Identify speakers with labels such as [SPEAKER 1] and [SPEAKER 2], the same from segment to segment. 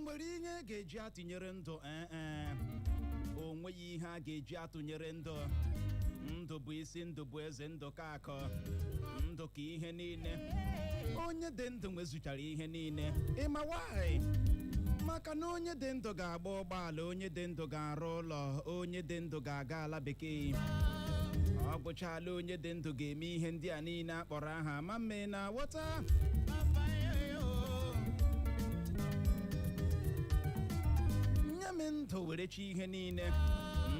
[SPEAKER 1] nwere ihe ga-eji atụnyere ndụ o nweghị ihe a ga-eji atụnyere ndụ. Ndụ bụ isi, ndụ bụ eze, ndụ ka akọ, ndụ ka ihe niile. Onye dị ndụ nwezuchara ihe niile. Ịma why? Maka na onye dị ndụ ga-agba ụgbọala, onye dị ndụ ga-arụ ụlọ, onye dị ndụ ga-aga ala bekee. Ọ bụchala onye dị ndụ ga-eme ihe ndị a niile akpọrọ aha ma mme na wọta. Nye m ndụ were chi ihe niile.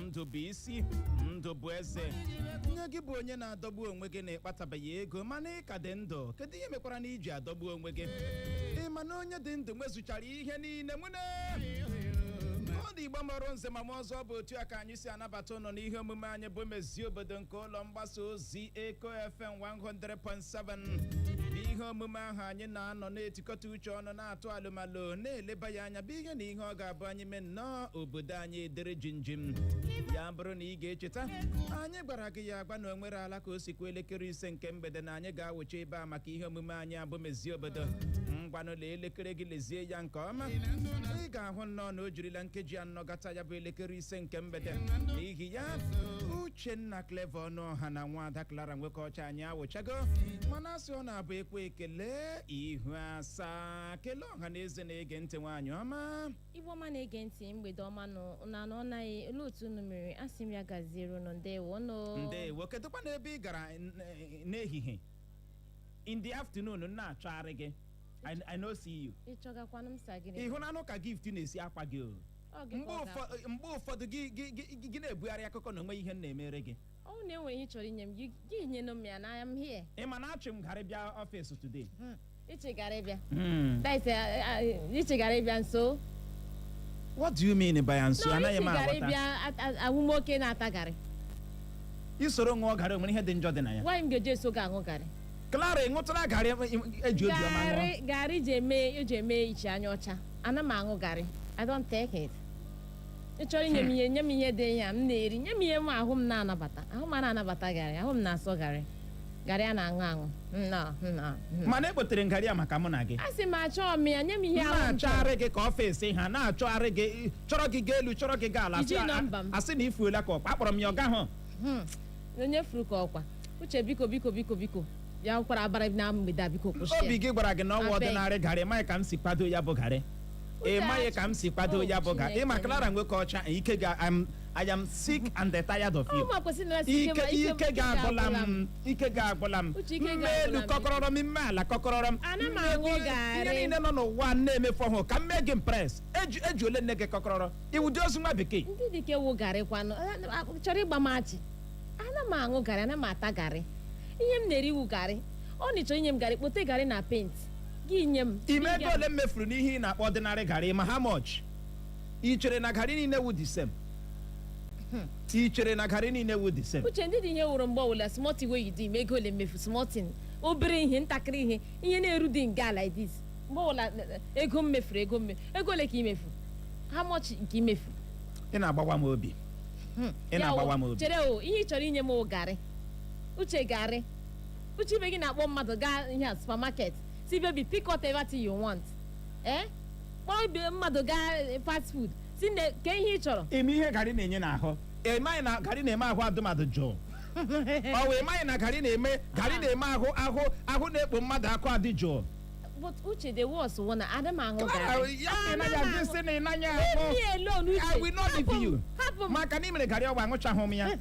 [SPEAKER 1] Ndụ bụ isi, ndụ bụ eze. Nye gị bụ onye na-adọgbu onwe gị na ịkpatabeghị ego mana ị ka dị ndụ. Kedu ihe mekwara na iji adọgbu onwe gị? Ịma na onye dị ndụ nwezuchara ihe niile. Ọ dị Igbo mọrọ nze ma ọzọ bụ otu a ka anyị si anabata ụnọ n'ihe omume anyị bụ Mezie Obodo nke ụlọ mgbasa ozi Eko FM 100.7. Ihe omume ahụ anyị na-anọ na-etikọta uche ọnụ na-atụ alụmalụ na-eleba ya anya bụ ihe na ihe ọ ga-abụ anyị mee nnọọ obodo anyị edere jinjim. Ya bụrụ na ị ga-echeta, anyị gwara gị ya agba na onwere ala ka o sikwa elekere 5 nke mgbede na anyị ga-awụcha ebe a maka ihe omume anyị abụ Mezie Obodo. Ngwanụla elekere gị lezie ya nke ọma. Ị ga-ahụ nnọọ na o jirila nkeji 4 gata ya bụ elekere 5 nke mgbede. N'ihi ya, Uchenna Clever Ọnụọha na Nwaada Clara Nwoke Ọcha anyị awụchago. Mana asị ọ na-abụ ekwe ekele ihu asaa. Kelee ọha na eze na-ege ntị nwaanyị ọma.
[SPEAKER 2] Igbo ọma na-ege ntị mgbede ọma na naghị elu otu unu mere asị m ya gaziere unu ndewo no.
[SPEAKER 1] Ndewo, kedụkwa n'ebe ị gara n'ehihie? In the afternoon na-achọgharị gị. I no see you.
[SPEAKER 2] Ịchọgakwanụ m sa gị.
[SPEAKER 1] Ịhụnanụ ka gift na-esi akwa gị o. Mgbe ụfọdụ gị na-ebugharị akụkọ na onwe ihe na-emere gị.
[SPEAKER 2] Ọ na-enwe ihe chọrọ inye m gị nye m ya na I'm here.
[SPEAKER 1] Ị ma na achị m gara bịa ọfịs today.
[SPEAKER 2] Ichegara ịbịa. Ichegara ịbịa nso.
[SPEAKER 1] What do you mean by nso? Anaghị m aghọta.
[SPEAKER 2] Ichegara ịbịa awụmoke na-ata garị.
[SPEAKER 1] Isoro ṅụọ garị onwere ihe dị njọ dị na ya.
[SPEAKER 2] Nwaanyị m ga-eji eso gị aṅụ garị.
[SPEAKER 1] Clara, ị ṅụtara garị eji obi ọma ṅụọ?
[SPEAKER 2] Garị eji eme iche anya ọcha. Ana m aṅụ garị. I don't take it. Ị chọrọ nye m ihe dị ya m na-eri, nye m ihe m ahụ m na-anabata. Ahụ m na-anabata garị, ahụ m na-asọ garị. Garị a na-aṅụ aṅụ.
[SPEAKER 1] Mana ekpotere garị a maka mụ na gị.
[SPEAKER 2] Asị m achọọ m ya, nye m ihe ahụ.
[SPEAKER 1] Na-achọgharị gị ka ọfịs ha na-achọgharị gị, chọrọ gị gaa elu, chọrọ gị gaa ala. Asị na ifuola ka ọkwa, akpọrọ m ya ọga hụ.
[SPEAKER 2] Onye furu ka ọkwa. Uche biko. Ya kwara abara na mgbede biko kwụsị.
[SPEAKER 1] Obi gị gwara gị na ọnwa ọdịnarị garị, maghị ka m si kwado ya bụ garị. Maghị ka m si kwado ya bụ garị. Ịma Clara Nwoke Ọcha, ike ga I am sick and tired of you. Ike ga-agwụla m. Mmelu kọkọrọrọ m, ime ala kọkọrọrọ m.
[SPEAKER 2] Ana m aṅụ garị.
[SPEAKER 1] Ihe niile nọ n'ụwa na-emefu ọhụụ ka m mee gị impress. Eji ole nne gị kọkọrọrọ. Iwu dị ozu nwa bekee.
[SPEAKER 2] Ndị dike wụ garị kwanụ. Chọrọ ịgba m achị. Ana m aṅụ garị, ana m ata garị. Ihe m na-eri wu garị. Ọ na-achọ inye m garị, kpote garị na paint. Gị nye m.
[SPEAKER 1] Ime ego ole m mefuru n'ihe ị na-akpọ ọdịnarị garị ma how much? Ị chere na garị niile wu the same? Ị chere na garị niile wu the same?
[SPEAKER 2] Uche ndị dị ihe wụrụ mgbe ọbụla small wey you do ime ego ole mmefu small thing. Obere ihe, ntakịrị ihe na-eru dị nga like this. Mgbe ọbụla ego mmefuru ego ole ka imefu? How much nke imefu?
[SPEAKER 1] Ị na-agbawa m obi.
[SPEAKER 2] Chere o, ihe ị chọrọ inye m garị. Uche garị. Uche ibe gị na-akpọ mmadụ gaa ihe supermarket. See baby, pick whatever thing you want. Kpọrọ ibe mmadụ gaa fast food. Si na ke ihe ị chọrọ.
[SPEAKER 1] Ime ihe garị na-enye n'ahụ. Ịmaghị na garị na-eme ahụ adụmadụ jụụ. Ọ wee maghị na garị na-eme ahụ na-ekpo mmadụ akụ adị jụụ.
[SPEAKER 2] But Uche, the worst one, Adam aṅụ garị.
[SPEAKER 1] I will not leave you. Maka na ị mere garị ọgba aṅụchaghị m ya.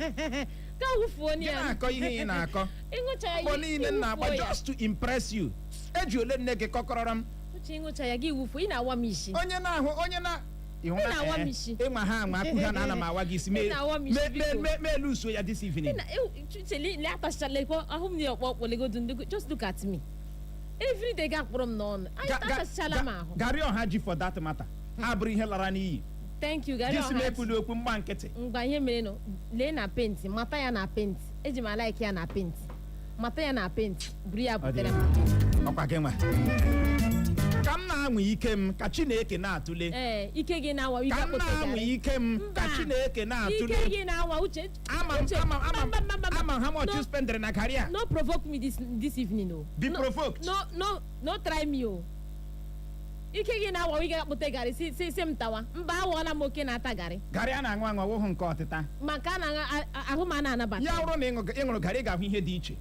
[SPEAKER 2] Ka wufuo onye ya.
[SPEAKER 1] Gị na-akọ ihe ị na-akọ.
[SPEAKER 2] Ịṅụcha ya.
[SPEAKER 1] Mgbe niile na-agba just to impress you. Eji ole nne gị kọkọrọrọ m.
[SPEAKER 2] Uche ịṅụcha ya gị wufuo, ị na-awa m isi.
[SPEAKER 1] Onye na ịma ha anwa akụ ha na ana m awa gị isi meelu uso ya this evening.
[SPEAKER 2] Le atachachala ekwe ahụ m na ọkpọlegodu just look at me. Every day ga akpọrọ m n'ọnụ. Atachachala m ahụ.
[SPEAKER 1] Garị ọha ji for that matter. Ha bụrụ ihe lara n'iyi.
[SPEAKER 2] Thank you, garị ọha.
[SPEAKER 1] Jisi mepụli okwu mgba nkịtị.
[SPEAKER 2] Ngwa ihe mere nọ, lee na paint, mata ya na paint. Eji m like ya na paint. Mata ya na paint, buru ya butere m.
[SPEAKER 1] Ọkwa gị nwa. Ka m na-anwụ ike m ka Chineke na-atụle.
[SPEAKER 2] Ike gị na-awa ike.
[SPEAKER 1] Ka m na-anwụ ike m ka Chineke na-atụle.
[SPEAKER 2] Ike gị na-awa Uche.
[SPEAKER 1] Ama how much you spend na career.
[SPEAKER 2] No provoke me this evening, no.
[SPEAKER 1] Be provoked.
[SPEAKER 2] No try me, oh. ike gị na-awa ị ga-akpụta garị si m tawa mba awọla m oke na-ata garị
[SPEAKER 1] garị a na-aṅụ aṅụ ọwụhụ nke ọtịta
[SPEAKER 2] maka ahụ ma na-anabata
[SPEAKER 1] ya bụrụ na ịṅụrụ garị ị ga-ahụ ihe dị iche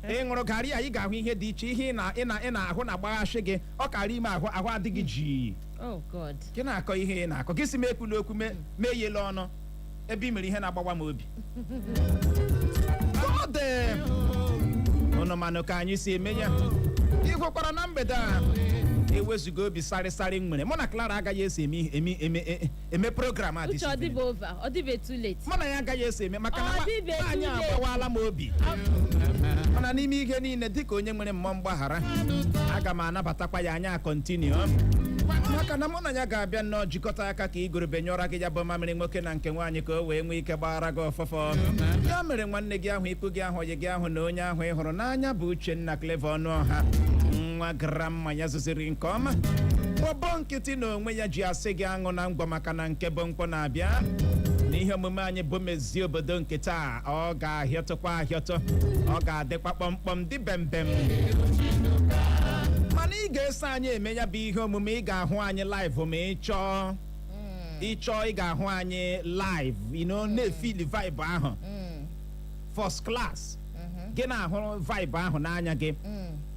[SPEAKER 1] ịṅụrụ garị a ị ga-ahụ ihe dị iche ihe ị na-ahụ na-agbaghachi gị ọ karịa ime ahụ adịghị jii gị na-akọ ihe ị na-akọ gị si m ekwula okwu mee yele ọnụ ebe ị mere ihe na-agbawa m obi ọ dị ụnụ manụ ka anyị si eme ya ịgwekwara na mgbede a ewezuga obi sarịsarị nwere mụ na Clara agaghị esi eme program a
[SPEAKER 2] uche ọ dịbe too late
[SPEAKER 1] mụ na ya agaghị esi eme maka na anyị agbawala m obi mana n'ime ihe niile dịka onye nwere mmụọ mgbaghara aga m anabatakwa ya anya kọntinio maka na mụ na ya ga-abịa nnọọ jikọta aka ka igorobe nyọra gị ya bụ mamịrị nwoke na nke nwaanyị ka o wee nwee ike gbaghara gị ọfọfọ ya mere nwanne gị ahụ ikwu gị ahụ oyi gị ahụ na onye ahụ ị hụrụ n'anya bụ Uchenna Clever Ọnụọha nwa gramma ya zụziri nke ọma gbọbọ nkịtị na onwe ya ji asị gị aṅụ na ngwa maka na nke bụ mkpọ na-abịa n'ihe omume anyị bụ Mezie obodo nke taa ọ ga-ahịọtụkwa ahịọtụ ọ ga-adịkwa kpọmkpọm dị bembem mana ị ga-eso anyị eme ya bụ ihe omume ị ga-ahụ anyị live ma ị chọọ ị ga-ahụ anyị live na-efili vibe ahụ first class gị na-ahụ vibe ahụ n'anya gị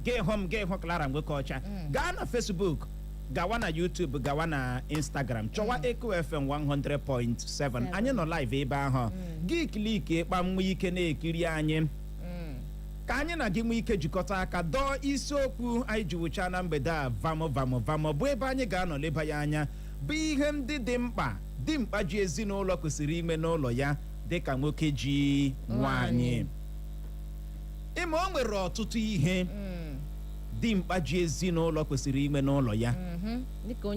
[SPEAKER 1] gị hụ m gị hụ Clara nwoke ọcha gaa na Facebook gawa na YouTube gawa na Instagram chọwa Echo FM 100.7 anyị nọ live ebe ahụ gị kliki ịkpa nwa ike na-ekiri anyị ka anyị na gị nwee ike jikọta aka dọọ isiokwu anyị ji wụcha na mgbede a vamo bụ ebe anyị ga-anọ leba ya anya bụ ihe ndị dị mkpa ji ezinụlọ kwesịrị ime n'ụlọ ya dịka nwoke ji nwaanyị ịma o nwere ọtụtụ ihe dimkpa ji ezinụlọ kwesịrị ime n'ụlọ ya
[SPEAKER 2] dịka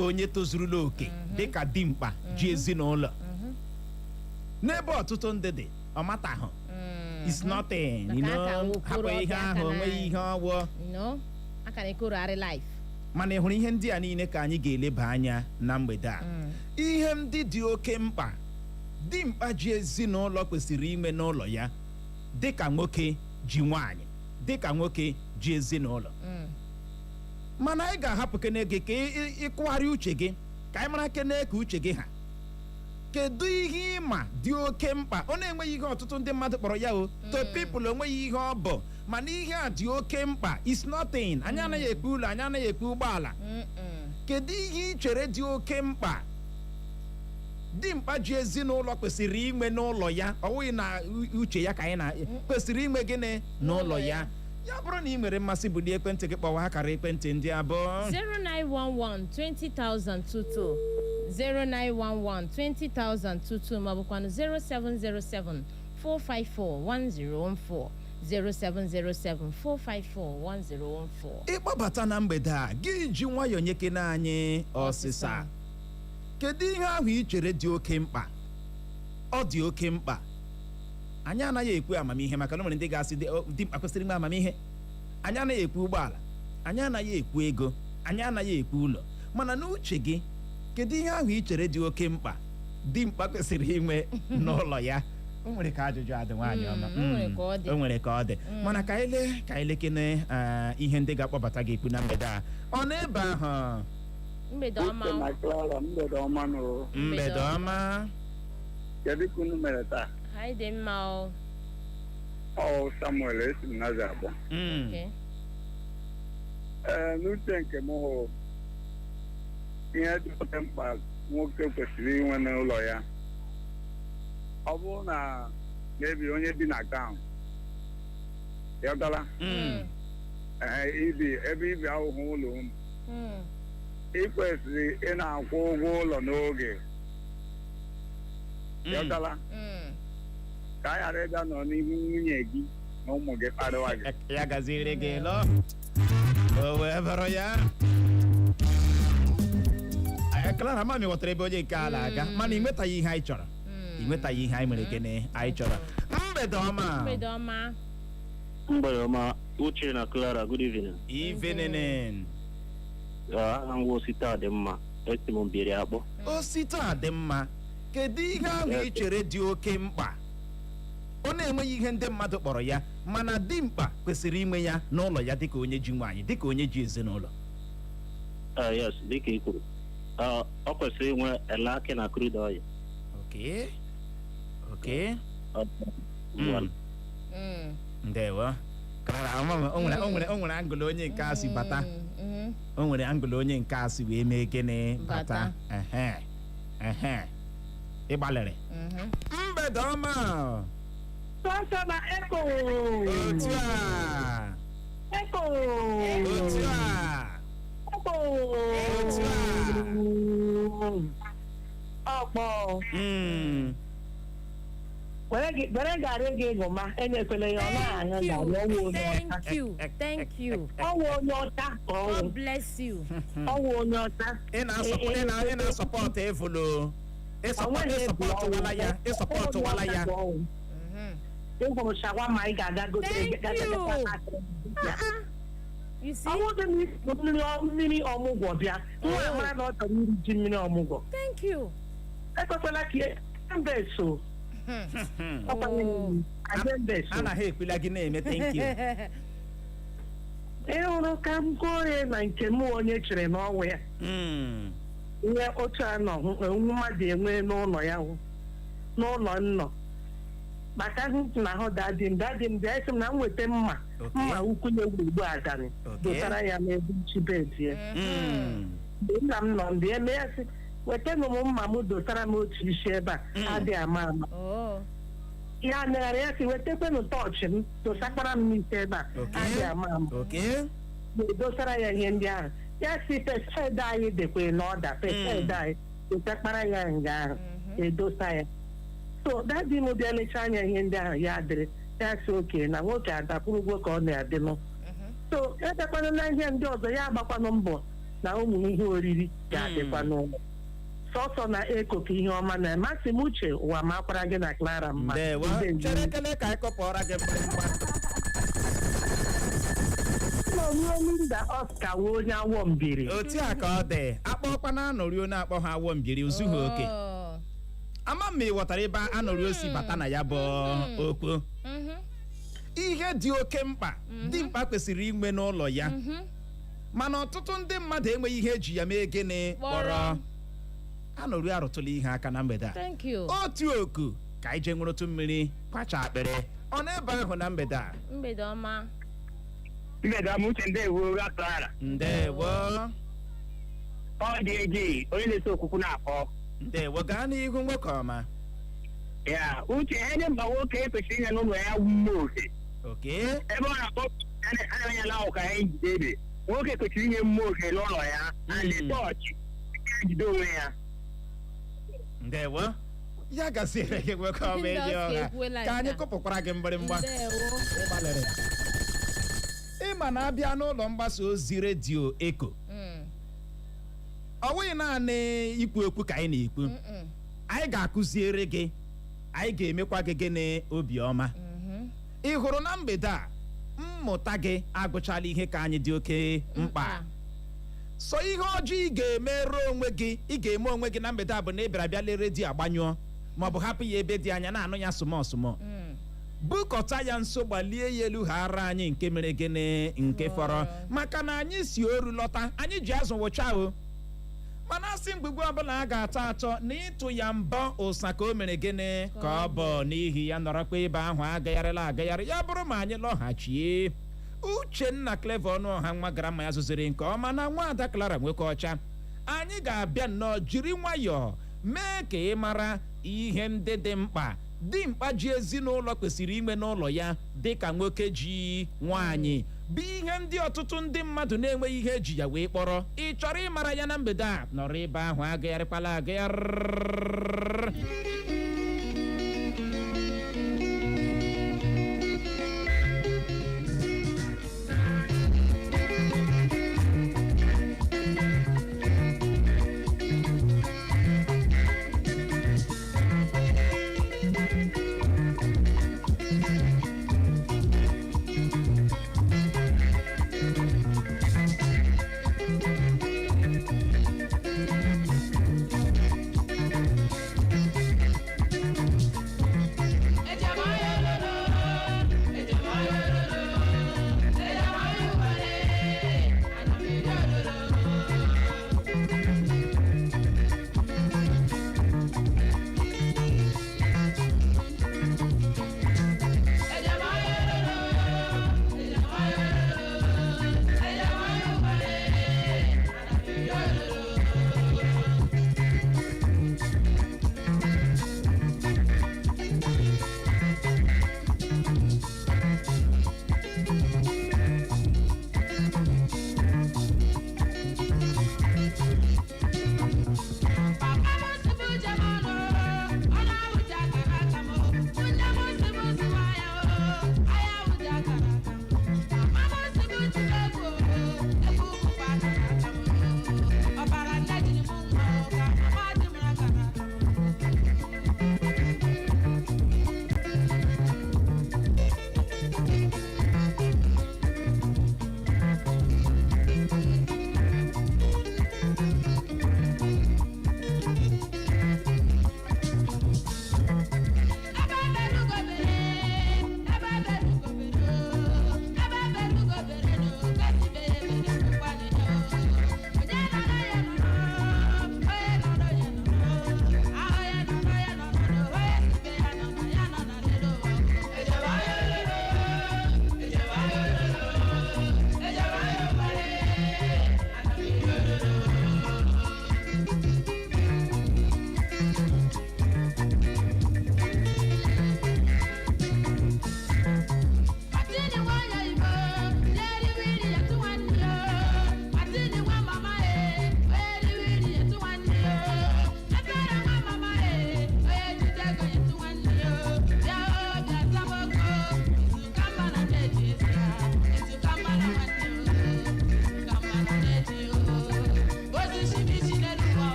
[SPEAKER 2] onye tozurula oke dịka dimkpa ji ezinụlọ n'ebe ọtụtụ ndị dị ọ matahụ it's nothing hapụ ihe ahụ onweghị ihe ọwụ mana ị hụrụ ihe ndị a niile ka anyị ga-eleba anya na mgbede a ihe ndị dị oke mkpa dimkpa ji ezinụlọ kwesịrị ime n'ụlọ ya dịka nwoke ji nwaanyị dịka nwoke ji ezinụlọ mana anyị ga-ahapụ kene gị ka ịkụgharị uche gị ka anyị mara kene ka uche gị ha kedu ihe ịma dị oke mkpa ọ na-enweghị ihe ọtụtụ ndị mmadụ kpọrọ ya to people onweghị ihe ọ bụ mana ihe a dị oke mkpa is nothing anyị anaghị ekpe ụlọ anyị anaghị ekpe ụgbọala kedu ihe ị chere dị oke mkpa dimkpa ji ezinụlọ kwesịrị inwe n'ụlọ ya ọ bụghị na uche ya ka anyị na kwesịrị inwe gịnị n'ụlọ ya ya bụrụ na ị nwere mmasị bulie ekwentị gị kpọwa akara ekwentị ndị abụọ 0911-20,022 0911-20,022 ma bụkwanụ 0707-454-1014 0707-454-1014
[SPEAKER 1] ịkpọbata na mgbede a gị ji nwayọọ nyekene anyị ọsịsa kedu ihe ahụ ị chere dị oke mkpa ọ dị oke mkpa anyị anaghị ekwu amamihe maka na nwere ndị ga-asị dimkpa kwesịrị inwe amamihe anyị anaghị ekwu ụgbọala anyị anaghị ekwu ego anyị anaghị ekwu ụlọ mana n'uche gị kedu ihe ahụ ị chere dị oke mkpa dimkpa kwesịrị inwe n'ụlọ ya o nwere ka ajụjụ adị nwaanyị ọma o nwere ka ọ dị mana ka anyị lekene ihe ndị ga-akpọbata gị ekwu na mgbede a ọ na-ebe ahụ
[SPEAKER 2] mgbede ọma
[SPEAKER 1] mgbede ọma
[SPEAKER 3] kedu ka unu mere taa
[SPEAKER 2] anyị dị mma
[SPEAKER 3] ọ Samuel esi m nazi abụọ n'uche nke m hụ ihe dị oke mkpa nwoke kwesịrị inwe n'ụlọ ya ọ bụrụ na mebi onye bi na taụn ya gala ebe ibi ahụhụ ụlọ unu ị kwesịrị ị na-akwụ ụgwọ ụlọ n'oge ya gala ka a ghara ịga nọ n'ihu nwunye gị na ụmụ gị kparịwa gị
[SPEAKER 1] ya gaziri gị lọ o wee bụrụ ya Clara ma mi ghọtara ebe onye nke a na-aga mana ị nwetaghị ihe anyị chọrọ ị nwetaghị ihe anyị mere gịnị anyị chọrọ mgbede ọma
[SPEAKER 4] mgbede ọma Uche na Clara good evening aha ngwa osite a dị mma esi m mbiri akpọ
[SPEAKER 1] osite a dị mma kedu ihe ahụ ị chere dị oke mkpa ọ na-enweghị ihe ndị mmadụ kpọrọ ya mana dimkpa kwesịrị ime ya n'ụlọ ya dịka onye ji nwaanyị dịka onye ji ezinụlọ
[SPEAKER 4] Yes, dika i kwuru. Ọ kwesịrị inwe ele akị na crude oil.
[SPEAKER 1] Okay.
[SPEAKER 4] One.
[SPEAKER 1] Ndewo. O nwere angụl onye nke a si bata. O nwere angụl onye nke a si wee mee gịnị bata. Ịgbalịrị. Mgbede ọma.
[SPEAKER 5] Sọsọ na eko.
[SPEAKER 1] Otu a.
[SPEAKER 5] Eko.
[SPEAKER 1] Otu a.
[SPEAKER 5] Eko.
[SPEAKER 1] Otu
[SPEAKER 5] a. Ọkpọ. Were garị gị gụma enyekwele ya ọ na-anya garị ọnwụ onye ọcha.
[SPEAKER 2] Thank you.
[SPEAKER 5] Ọnwụ onye ọcha.
[SPEAKER 2] God bless you.
[SPEAKER 5] Ọnwụ onye ọcha.
[SPEAKER 1] Ị na-asọpọtụ evulu. Ịsọpọtụwala ya.
[SPEAKER 5] Ị hụrụ shawama ị ga-aga gote.
[SPEAKER 2] You see?
[SPEAKER 5] Ọ bụrụ mmiri ọmụgwọ bịa. Nwa amara na ọ chọrọ iri ji mmiri ọmụgwọ.
[SPEAKER 2] Thank you.
[SPEAKER 5] Ekwekwela ka mbe so.
[SPEAKER 1] Anaghị ekwela gị na-eme thank you.
[SPEAKER 5] Ị hụrụ ka m gụọ ya na nke m onye chere n'ọnwụ ya. Ihe otu anọ mmadụ enwe n'ụlọ ya n'ụlọ nnọ maka na ahụ dadi m bịa esi m na m weta mma ukwu na egwurugbu adanị dotara ya n'ebe nchibedie mgbe nna m nọ ndị eme ya sị wetanụ m mma m dotara m otu isi ebe a adịghị ama ama ya negara ya sị wetakwanụ tọọchị m dosakwara m n'ite ebe a adịghị ama ama dosara ya ihe ndị ahụ ya si pesed anyị dekwe n'ọda pesed anyị dotakpara ya nga ahụ edosa ya so dadi m bịa lecha anya ihe ndị ahụ ya dịrị ya si oke na nwoke adapụrụ ugwo ka ọ na-adịnụ so edekwanụ na ihe ndị ọzọ ya agbakwanụ mbọ na ụmụ ihe oriri ga-adịkwa n'ụlọ sọsọ na eko ka ihe ọma na masị m uche ụwa ma akwara gị na Clara mma
[SPEAKER 1] chere ekele ka anyị kọpụọra gị
[SPEAKER 5] Linda Oscar wee onye awọ mbiri
[SPEAKER 1] otu a ka ọ dị akpọkwana anọri onye akpọ ha awọ mbiri ozughị oke ama m ịghọtara ebe anọri osi bata na ya bụ okpo ihe dị oke mkpa dimkpa kwesịrị inwe n'ụlọ ya mana ọtụtụ ndị mmadụ enweghị ihe eji ya mee gịnị kpọrọ anọri arụtụla ihe aka na mgbede a otu oku ka anyị jee nwere otu mmiri kwacha akpịrị ọ na-ebe ahụ na mgbede a
[SPEAKER 2] mgbede ọma
[SPEAKER 3] uche ndewo ya Clara
[SPEAKER 1] ndewo
[SPEAKER 3] ọ dị eji onye na-ese okwukwu na-akpọ
[SPEAKER 1] ndewo gaa n'ihu nwoke ọma
[SPEAKER 3] ya uche onye mba nwoke ekwesịrị inye n'ụlọ ya wume oke ebe ọ na-akpọ anya ahụ ka ya njide ebe nwoke kwesịrị inye mma oke n'ụlọ ya na ndị tọọchị ejide onwe ya
[SPEAKER 1] ndewo ya gasịrị gị nwoke ọma eji ọha ka anyị kụpụkwara gị mgbịrịmgba ịma na-abịa n'ụlọ mgbasa ozi redio eko ọ bụghị naanị ikwu okwu ka anyị na-ekwu anyị ga-akụziere gị anyị ga-emekwa gị gịnị obiọma ị hụrụ na mgbede a mmụta gị agụchala ihe ka anyị dị oke mkpa so ihe ọjọọ ị ga-emere onwe gị ị ga-eme onwe gị na mgbede a bụ na ị bịara bịa lee redio agbanyụọ maọbụ hapụ ya ebe dị anya na-anụ ya sụmọsụmọ bukọta ya nso gbalie ya elu ha ara anyị nke mere gịnị nke fọrọ maka na anyị si oru lọta anyị ji azụ wụcha o mana asị mgbugbu ọbụla a ga-atọ atọ na ịtụ ya mbọ ụsa ka o mere gịnị ka ọ bụ n'ihi ya nọrọkwa ebe ahụ agagharị ya bụrụ ma anyị lọghachie Uchenna Clever Ọnụọha nwa gara ma ya zụziri nke ọma na nwa Ada Clara nwoke ọcha anyị ga-abịa nnọọ jiri nwayọọ mee ka ị mara ihe ndị dị mkpa dimkpa ji ezinaulo kwesịrị inwe n'ụlọ ya dịka nwoke ji nwaanyi bụ ihe ndị ọtụtụ ndị mmadụ na-enweghị ihe eji ya wee kpọrọ ị chọrọ ịmara ya na mgbede a nọrọ ebe ahụ agagharịkwala agagharị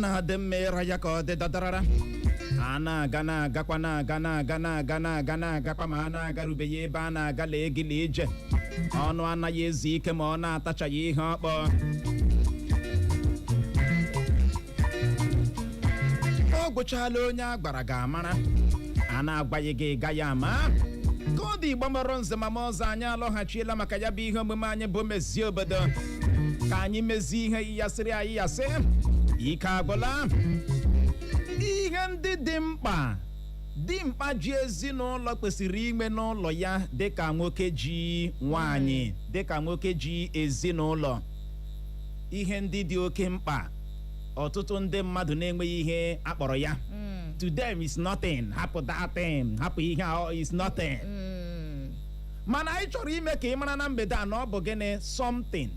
[SPEAKER 1] na-adị mma ịra ya ka ọ dị dadarara a na-aga na-agakwa na-aga na-aga na-aga na-aga na-agakwa ma a na-agarubeghị ebe a na-agala egili ije ọnụ anaghị ezu ike ma ọ na-atachaghị ihe ọkpọ ọ gwụchala onye a gbara ga-amara a na-agwaghị gị ga ya ama ka ọ dị Igbo mọrọ nze ma ọzọ anyị alọghachiela maka ya bụ ihe omume anyị bụ Mezie Obodo ka anyị mezie ihe yasịrị anyị yasị ike agwụla ihe ndị dị mkpa dimkpa ji ezinụlọ kwesịrị ime n'ụlọ ya dịka nwoke ji nwaanyị dịka nwoke ji ezinụlọ ihe ndị dị oke mkpa ọtụtụ ndị mmadụ na-enweghị ihe akpọrọ ya to them is nothing hapụ that thing hapụ ihe ahụ is nothing mana anyị chọrọ ime ka ị mara na mgbede a na ọ bụ gịnị something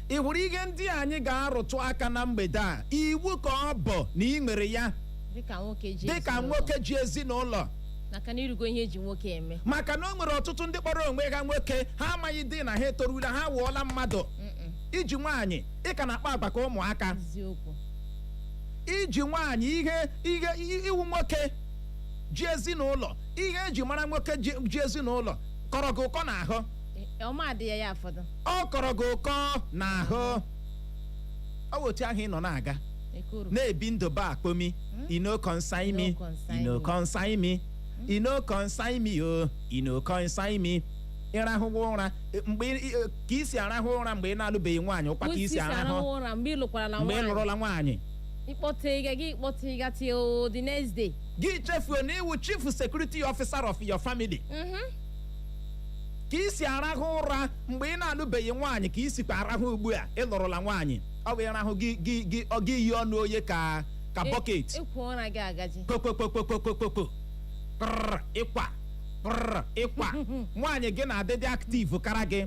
[SPEAKER 1] ị hụrụ ihe ndị anyị ga-arụtụ aka na mgbede a iwu ka ọ bụ na ị nwere ya
[SPEAKER 2] dịka
[SPEAKER 1] nwoke ji ezinụlọ
[SPEAKER 2] maka na irugo ihe eji nwoke eme
[SPEAKER 1] maka na o nwere ọtụtụ ndị kpọrọ onwe ha nwoke ha amaghị dị na ha etorula ha wụọla mmadụ iji nwaanyị ị ka na-akpa agwa ka ụmụaka iji nwaanyị ihe iwu nwoke ji ezinụlọ ihe eji mara nwoke ji ezinụlọ kọrọ gị ụkọ n'ahụ ọ kọrọ gị ụkọ n'ahụ ọ bụ otu ahụ ị nọ na-aga na-ebi ndụ ba akpomi ino consign me ịrahụwa ụra mgbe ka isi arahụ ụra mgbe ị na-alụbeghị nwaanyị ụkwa ka isi arahụ mgbe ị lụrụla nwaanyị gị chefuo na iwu chief security officer of your family ka isi arahụ ụra mgbe ị na-alụbeghị nwaanyị ka isikwa arahụ ugbu a ị lụrụla nwaanyị ọ bụ ịrahụ gị yi ọnụ oye ka bọket kokokokokokokoko ịkwa nwaanyị gị na-adị aktiv kara gị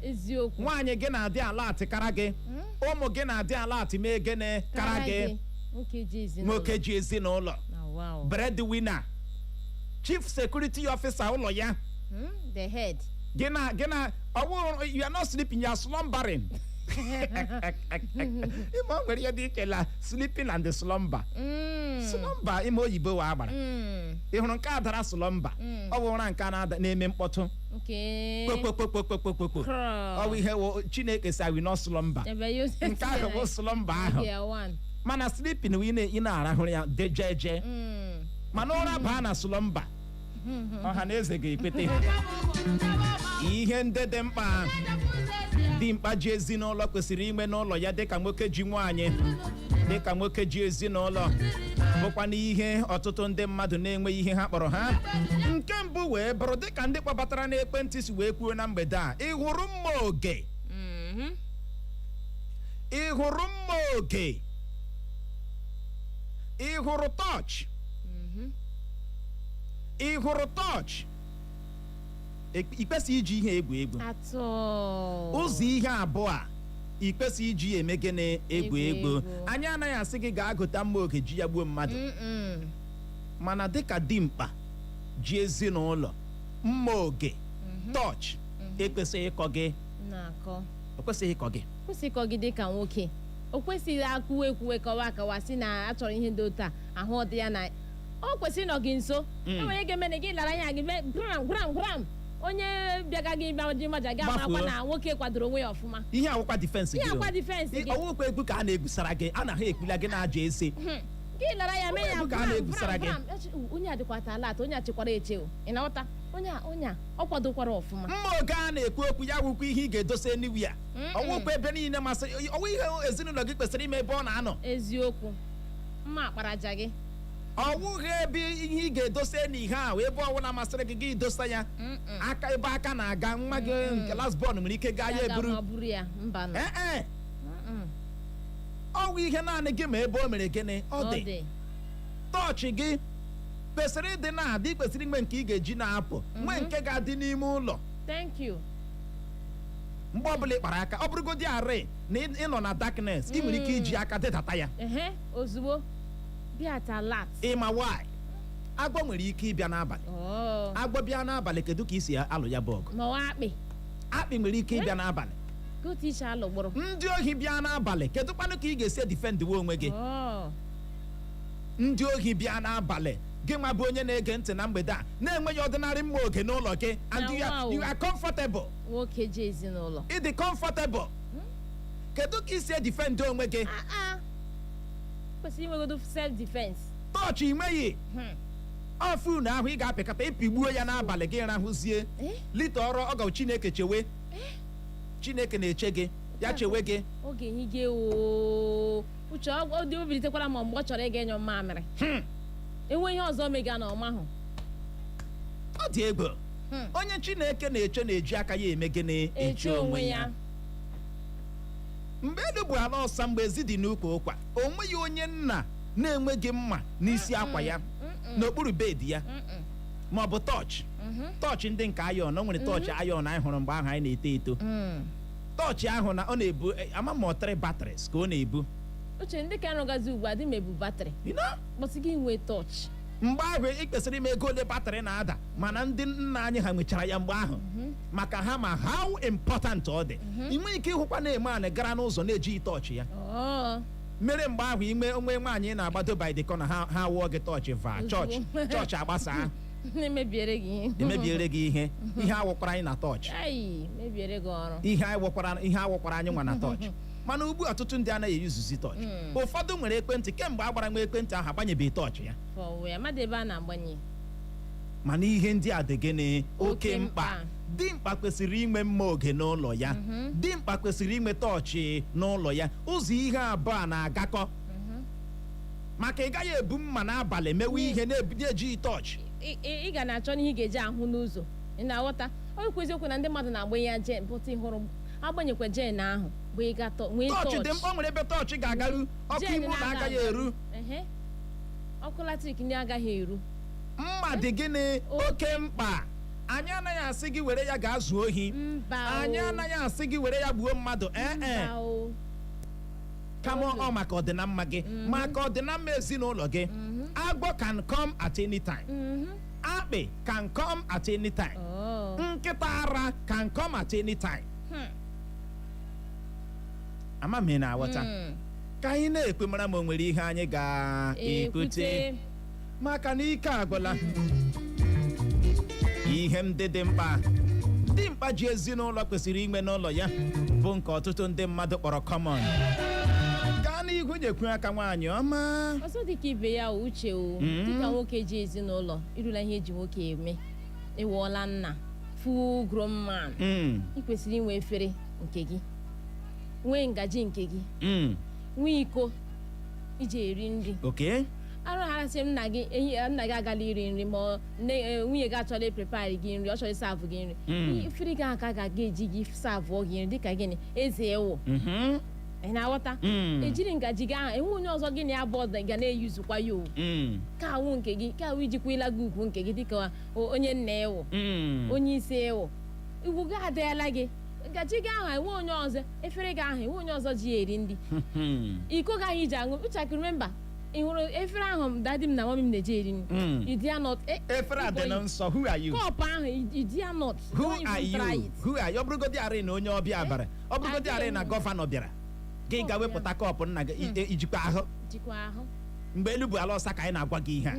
[SPEAKER 1] nwaanyị gị na-adị alat kara gị ụmụ gị na-adị alat mee gịnị kara gị nwoke ji ezinụlọ breadwinner chief security officer ụlọ ya
[SPEAKER 2] the head
[SPEAKER 1] gị na you are not sleeping, you are slumbering. Ime o nwere ihe dị iche la sleeping and the slumber. Slumber ime oyibo wa agbara. Ị hụrụ nke a dara slumber. Ọ bụ ụra nke a na-eme mkpọtụ. Kpokpokpokpokpokpokpokpo. Ọ bụ ihe Chineke si we not slumber. Nke ahụ bụ slumber ahụ. Mana sleeping ị na-arahụ ya jeje. Mana ụra baa na slumber. Ọha na eze ga-ekpete ihe ndị dị mkpa dimkpa ji ezinụlọ kwesịrị ime n'ụlọ ya dịka nwoke ji nwaanyị dịka nwoke ji ezinụlọ bụkwa n'ihe ọtụtụ ndị mmadụ na-enweghị ihe ha kpọrọ ha nke mbụ wee bụrụ dịka ndị kpọbatara n'ekwentị si wee kwuo na mgbede a ị hụrụ mma oge ị hụrụ tọọchị ị hụrụ tọọchị ikwesị iji ihe egwu ụzọ ihe abụọ a ikwesị iji eme gịnị egwu anyị anaghị asị gị gaa gụta mma oge ji ya gbuo mmadụ mana dịka dimkpa ji ezinụlọ mma oge tọọchị ekwesịghị
[SPEAKER 2] ịkọ gị dịka nwoke o kwesịghị akụwa ekwuwe kọwa si na achọrọ ihe ndị otu a ahụ ọ dị ya na ọ kwesịrị nọ gị nso enwere ga-emene gị lara anya gị gram onye bịaga gị bịa dị maja gị amakwa na nwoke kwadoro onwe ya ọfụma
[SPEAKER 1] ihe awụkwa difensị gị ọwụkwa egwu ka a na-egwusara gị a na ha ekpila gị na-aja ese
[SPEAKER 2] gị lara ya mee ya onye a dịkwa talat onye a chekwara eche ị na-aghọta onye a ọ kwadokwara ọfụma
[SPEAKER 1] mma oge a na-ekwu okwu ya wụkwa ihe ị ga-edosa eniwu ya ọwụkwa ebe niile masị ọwụ ihe ezinụlọ gị kwesịrị ime ebe ọ na-anọ
[SPEAKER 2] eziokwu mma akparaja gị
[SPEAKER 1] ọ wụghị ebe ihe ị ga-edosa n'ihe ahụ ebe ọbụla masịrị gị gị dosa ya aka ebe aka na-aga nwa gị nke lasbon nwere ike gaa ya eburu ọwụ ihe naanị gị ma ebe o mere gịnị ọ dị tọọchị gị kwesịrị ịdị na-adị kwesịrị inwe nke ị ga-eji na-apụ nwee nke ga-adị n'ime ụlọ mgbe ọbụla ị kpara aka ọ bụrụgodị arị na ị nọ na darkness ị nwere ike iji aka detata ya
[SPEAKER 2] ozugbo
[SPEAKER 1] ịma why agwọ nwere ike ịbịa n'abalị agwọ bịa n'abalị kedu ka isi alụ ya bụ ọgụ
[SPEAKER 2] akpị
[SPEAKER 1] nwere ike ịbịa n'abalị
[SPEAKER 2] otu iche alụgburu
[SPEAKER 1] ndị ohi bịa n'abalị kedu kwanụ ka ị ga-esi defendwe onwe gị ndị ohi bịa n'abalị gị nwa bụ onye na-ege ntị na mgbede a na-enweghị ọdịnarị mma oge n'ụlọ gị and you are comfortable
[SPEAKER 2] nwoke ji ezinụlọ
[SPEAKER 1] ị dị comfortable kedu ka isi defend onwe gị
[SPEAKER 2] kwesịrị inwegodo self defense
[SPEAKER 1] tọọchị inweghị ọfụ na ahụ ị ga-apịkata ịpịgbuo ya n'abalị gị rahụzie lita ọrụ ọgọ Chineke chewe Chineke na-eche gị ya chewe gị
[SPEAKER 2] oge hige uche ọ dị obilitekwara ma mgbe ọ chọrọ ịga enyo mamịrị enwe ihe ọzọ mega na ọma ahụ
[SPEAKER 1] ọ dị egwu onye Chineke na-eche na-eji aka ya eme gị na-eche onwe ya mgbe elu bụ ala ọsa mgbe ezi dị n'ukwu ụkwa o nweghị onye nna na-enweghị mma n'isi akwa ya n'okpuru bedi ya ma ọ bụ tọọchị ndị nke ayọn o nwere tọọchị ayọn anyị hụrụ mgbe ahụ anyị na-eto eto tọọchị ahụ na ọ na-ebu ama ma 3 batteries ka ọ na-ebu
[SPEAKER 2] uche ndị ka nrụgazi ugbu a dị m ebu batrị kpọsị gị nwee tọọchị
[SPEAKER 1] mgbe ahụ ị kwesịrị ime ego ole batrị na-ada mana ndị nna anyị ha nwechara ya mgbe ahụ maka ha ma how important ọ dị ị nweghị ike ịhụkwa na-eme anị gara n'ụzọ na-ejighị tọọchị ya mere mgbe ahụ ime onwe nwaanyị na-agbado by the corner ha wụọ gị tọọchị va chọọchị agbasaa
[SPEAKER 2] emebiere
[SPEAKER 1] gị ihe awụkwara anyị na tọọchị ihe awụkwara anyị nwa na tọọchị mana ugbu ọtụtụ ndị anaghị eyuzuzi tọọchị ụfọdụ nwere ekwentị kemgbe a gbara nwa ekwentị ahụ agbanyebeghị tọọchị ya mana ihe ndị a dị gịnị oke mkpa dimkpa kwesịrị inwe mma oge n'ụlọ ya dimkpa kwesịrị inwe tọọchị n'ụlọ ya ụzọ ihe abụọ na-agakọ maka ị gaghị ebu mma n'abalị mewe ihe na-ejighị tọọchị
[SPEAKER 2] ị ga na-achọ n'ihe ị ga-eji ahụ n'ụzọ ị na-aghọta ọ kwụ eziokwu na ndị mmadụ na-agba ya jen pụta ịhụrụ agbanyekwa jen ahụ
[SPEAKER 1] tọọchị dị mkpa. O nwere ebe tọọchị ga-agaru ọkụ ime ụlọ agaghị eru
[SPEAKER 2] ọkụ latrik ndị agaghị eru
[SPEAKER 1] mma dị gịnị oke mkpa anyị anaghị asị gị were ya gaa zuo ohi anyị anaghị asị gị were ya gbuo mmadụ kama ọ maka ọdịnamma gị maka ọdịnamma ezinụlọ gị agwọ can come at any time akpị can come at any time nkịta ara can come at any time ama m ị na-aghọta ka anyị na-ekwe mara ma o nwere ihe anyị ga-ekwute maka na ike agwụla ihe ndị dị mkpa ji ezinụlọ kwesịrị inwe n'ụlọ ya bụ nke ọtụtụ ndị mmadụ kpọrọ common gaa n'ihu nyekwu aka nwaanyị ọma
[SPEAKER 2] ọsọ dịka ibe ya uche dịka nwoke ji ezinụlọ irula ihe eji nwoke eme ịwụọla nna full grown man ị kwesịrị inwe efere nke gị nwee ngaji nke gị nwee iko iji eri nri arụgharasị m nna gị agala iri nri ma nwunye gị achọrọ ịprepare gị nri ọ chọrọ ịsavụ gị nri efere gị aka ga-eji gị savụọ gị nri dịka gịnị eze ewu ị na-aghọta ejiri ngaji gị ahụ enwe onye ọzọ gị na ya bụ ọzọ ga na-eyuzukwa ya owu ka awụ nke gị ka awụ ijikwa ịlaga ugwu nke gị dịka onye nna ewu onye isi ewu iwu gị adịala gị ngaji gị ahụ enwe onye ọzọ efere gị ahụ enwe onye ọzọ ji eri ndị iko gị ahụ iji aṅụ uche mba ị hụrụ efere ahụ dadi m na mami m na-eji eri nri idianọt
[SPEAKER 1] efere a dị na nsọ who are you
[SPEAKER 2] kọpụ ahụ idianọt
[SPEAKER 1] who are you ọ bụrụgodị arị na onye ọbịa bara ọ bụrụgodị arị na gọvanọ bịara gị ga-wepụta kọpụ nna gị ijikwa ahụ mgbe elu bụ ala ọsa ka anyị na-agwa gị ihe a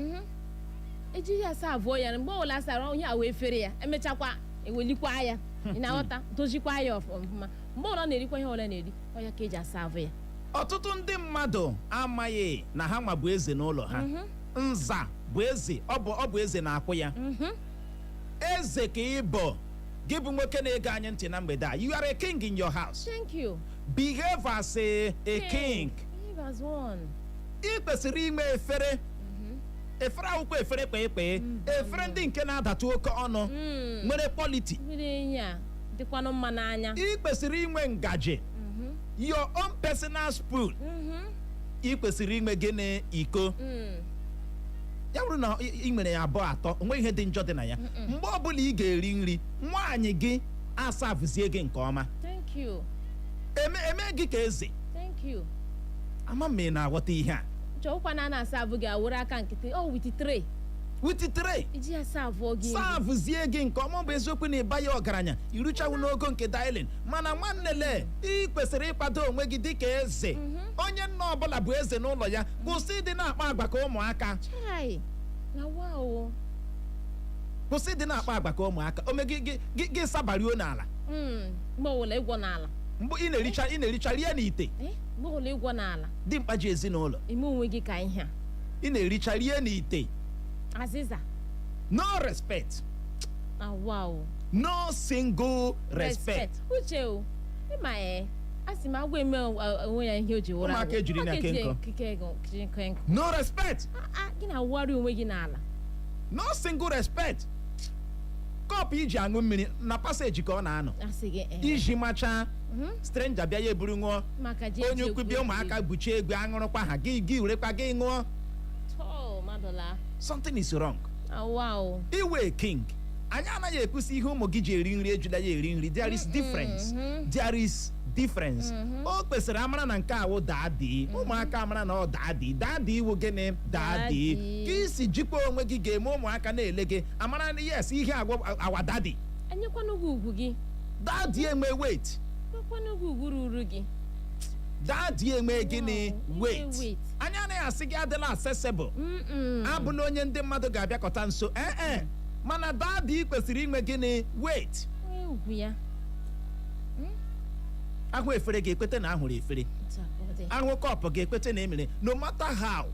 [SPEAKER 2] ejighị asa abụọ ya mgbe ọbụla asara onye awa efere ya emechakwa ewelikwa ya ị na-aghọta dozikwa ya ọfụma mgbe ọbụla na-erikwa ihe ọbụla na-eri ọya ka eji asa abụ ya
[SPEAKER 1] ọtụtụ ndị mmadụ amaghị na ha nwa bụ eze n'ụlọ ha nza bụ eze ọ bụ eze na-akwụ ya eze ka ị bụ gị bụ nwoke na-ege anyị ntị na mgbede a you are a king in your house.
[SPEAKER 2] Thank you.
[SPEAKER 1] Behave as a king.
[SPEAKER 2] Behave as one.
[SPEAKER 1] ị kwesịrị inwe efere efere akwụkwọ efere kpee efere ndị nke na-adatu oke ọnụ nwere quality
[SPEAKER 2] dịkwanụ mma n'anya
[SPEAKER 1] ị kwesịrị inwe ngaji your own personal spoon ị kwesịrị inwe gịnị iko ya bụrụ na ị nwere ya abụọ atọ onwe ihe dị njọ dị na ya mgbe ọbụla ị ga-eri nri nwaanyị gị asavụzie gị nke ọma
[SPEAKER 2] thank you
[SPEAKER 1] eme gị ka eze
[SPEAKER 2] thank you
[SPEAKER 1] ama m ị na-aghọta ihe a
[SPEAKER 2] chọọkwa na na-asa abụ gị awere aka nkịtị with tray
[SPEAKER 1] with tray
[SPEAKER 2] iji ya savụ gị
[SPEAKER 1] savụzie gị nke ọma bụ eziokwu na ịba ya ọgaranya iruchawu n'ogo nke dialing mana nwannele ị kwesịrị ịkwado onwe gị dịka eze onye nna ọbụla bụ eze n'ụlọ ya kwụsị ịdị na-akpa agwa ka ụmụaka kwụsị ịdị na-akpa agwa ka ụmụaka ome gị sabario n'ala mgbe ị na-ericha rie n'ite dimkpa ji ezinaulo ị na-ericha rie n'ite
[SPEAKER 2] azịza
[SPEAKER 1] no respect no single respect
[SPEAKER 2] uche o ịma asị m agwa eme onwe ya ihe o ji wụrụ
[SPEAKER 1] ụmụaka ejiri na nkọ no respect
[SPEAKER 2] gị na-awụgharị onwe gị n'ala
[SPEAKER 1] no single respect kọpụ iji aṅụ mmiri na paseji ka ọ na-anọ iji macha stranger bịa ya eburu ṅụọ onye ukwu bịa ụmụaka buchie egbe aṅụrụkwa ha gị urekwa gị ṅụọ something is wrong. Iwe king anyị anaghị ekwusi ihe ụmụ gị ji eri nri ejula ya eri nri there is difference there is difference o kwesịrị amara na nke awụ daadị ụmụaka amara na ọ daadị iwu gịnị daadị ka isi jikwa onwe gị ga-eme ụmụaka na-ele gị amara na yes ihe agwa awa daadị
[SPEAKER 2] ugwu gị
[SPEAKER 1] daadị enwe weight
[SPEAKER 2] ugwu ruru gị
[SPEAKER 1] daadị enwe gịnị weight anyị anaghị asị gị adịla accessible abụla onye ndị mmadụ ga-abịakọta nso mana daadị kwesịrị inwe gịnị weight ahụ efere ga-ekwete na ahụrụ efere ahụ kọpụ ga-ekwete na emere no matter how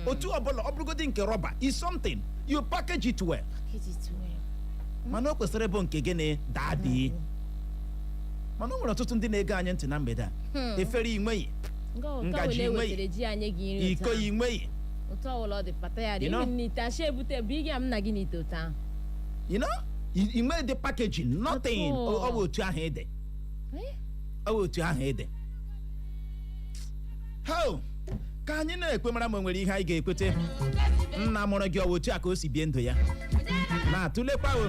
[SPEAKER 1] otu ọbụla ọ bụrụgodị nke rọba is something you package it well mana o kwesịrị bụ nke gịnị daadị mana o nwere ọtụtụ ndị na-ege anyị ntị na mgbede a efere inweghị ngaji inweghị iko inweghị inwe dị packaging nothing ọ bụ otu ahụ ede ka anyị na-ekwe mara ma nwere ihe anyị ga-ekwete nna mụrụ gị ọwa otu a ka o si bie ndụ ya na-atụlekwa o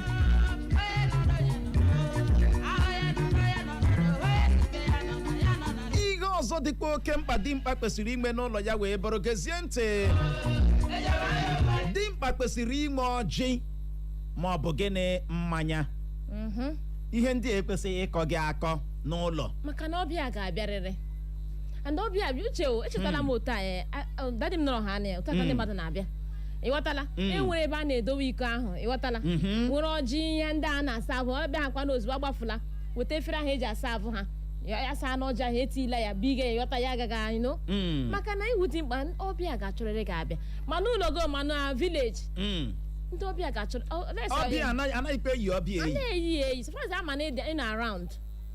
[SPEAKER 1] ihe ọzọ dịkwa oke mkpa dimkpa kwesịrị inwe n'ụlọ ya wee bụrụ gezie ntị dimkpa kwesịrị inwe ọjị ma ọ bụ gịnị mmanya ihe ndị ekwesịghị ịkọ gị akọ n'ụlọ
[SPEAKER 2] maka na ọbịa ga-abịarịrị and ọbịa bịa uche echetala m otu a dadi m nọrọ ha anya otu aka ndị mmadụ na-abịa ịghọtala enwere ebe a na-edowe iko ahụ ịghọtala nwere ọjị ihe ndị a na-asa ahụ ọbịa ha kwana ozugbo agbafula weta efere ahụ eji asa ahụ ha ya saa n'ọjị ahụ etila ya biga ya ịghọta ya agaghị anyị no maka na iwu dị mkpa ọbịa ga-achọrịrị ga-abịa ma n'ụlọ gị ma na vileji ndị ọbịa ga-achọrọ
[SPEAKER 1] ọbịa anaghịkwa eyi ọbịa
[SPEAKER 2] eyi so far as ama na ịnọ around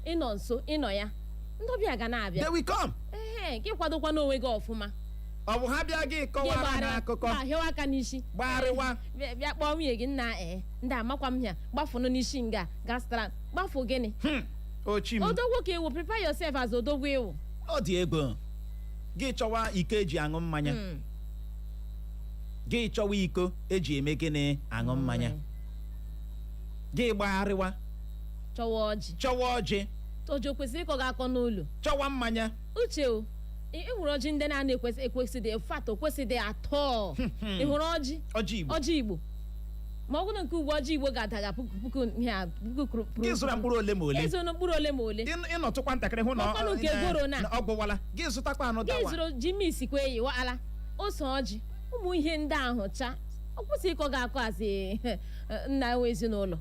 [SPEAKER 2] ịnọ nso ịnọ ya ndị ọbịa ga na-abịa
[SPEAKER 1] they will come
[SPEAKER 2] gị kwadokwa n'onwe gị ọfụma
[SPEAKER 1] ọ bụ ha bịa gị kọwara n'akụkọ
[SPEAKER 2] ahịawa aka n'isi
[SPEAKER 1] gbarịwa
[SPEAKER 2] bịa kpọọ nwunye gị nna ndị amakwa m ya gbafunụ n'isi nga gastara gbafu gịnị odogwu ka ewu prepare yourself as odogwu ewu
[SPEAKER 1] ọ dị ego gị chọwa iko eji aṅụ mmanya gị chọwa iko eji eme gịnị aṅụ mmanya gị gbagharịwa chọwa ọjị
[SPEAKER 2] ojo kwesịrị ịkọ gị akọ n'ụlọ
[SPEAKER 1] chọwa mmanya
[SPEAKER 2] uche o ịhụrụ ọjị ndị na-ekwesịdị fat okwesịdị atọ ịhụrụ ọjị Igbo ma ọ bụrụ nke ugbo ọjị Igbo ga-adaga puku
[SPEAKER 1] ịzụra mkpụrụ ole ma ole
[SPEAKER 2] mkpụrụ ole ma ole
[SPEAKER 1] ịnọtụkwa ntakịrị hụ na ọ gwụwala gị zụtakwa anụ dawa
[SPEAKER 2] gị zụrụ ji misikwa eyi wala ose ọjị ụmụ ihe ndị ahụ cha ọ kwụsị ịkọ gị akọ asị nna enwe ezinụlọ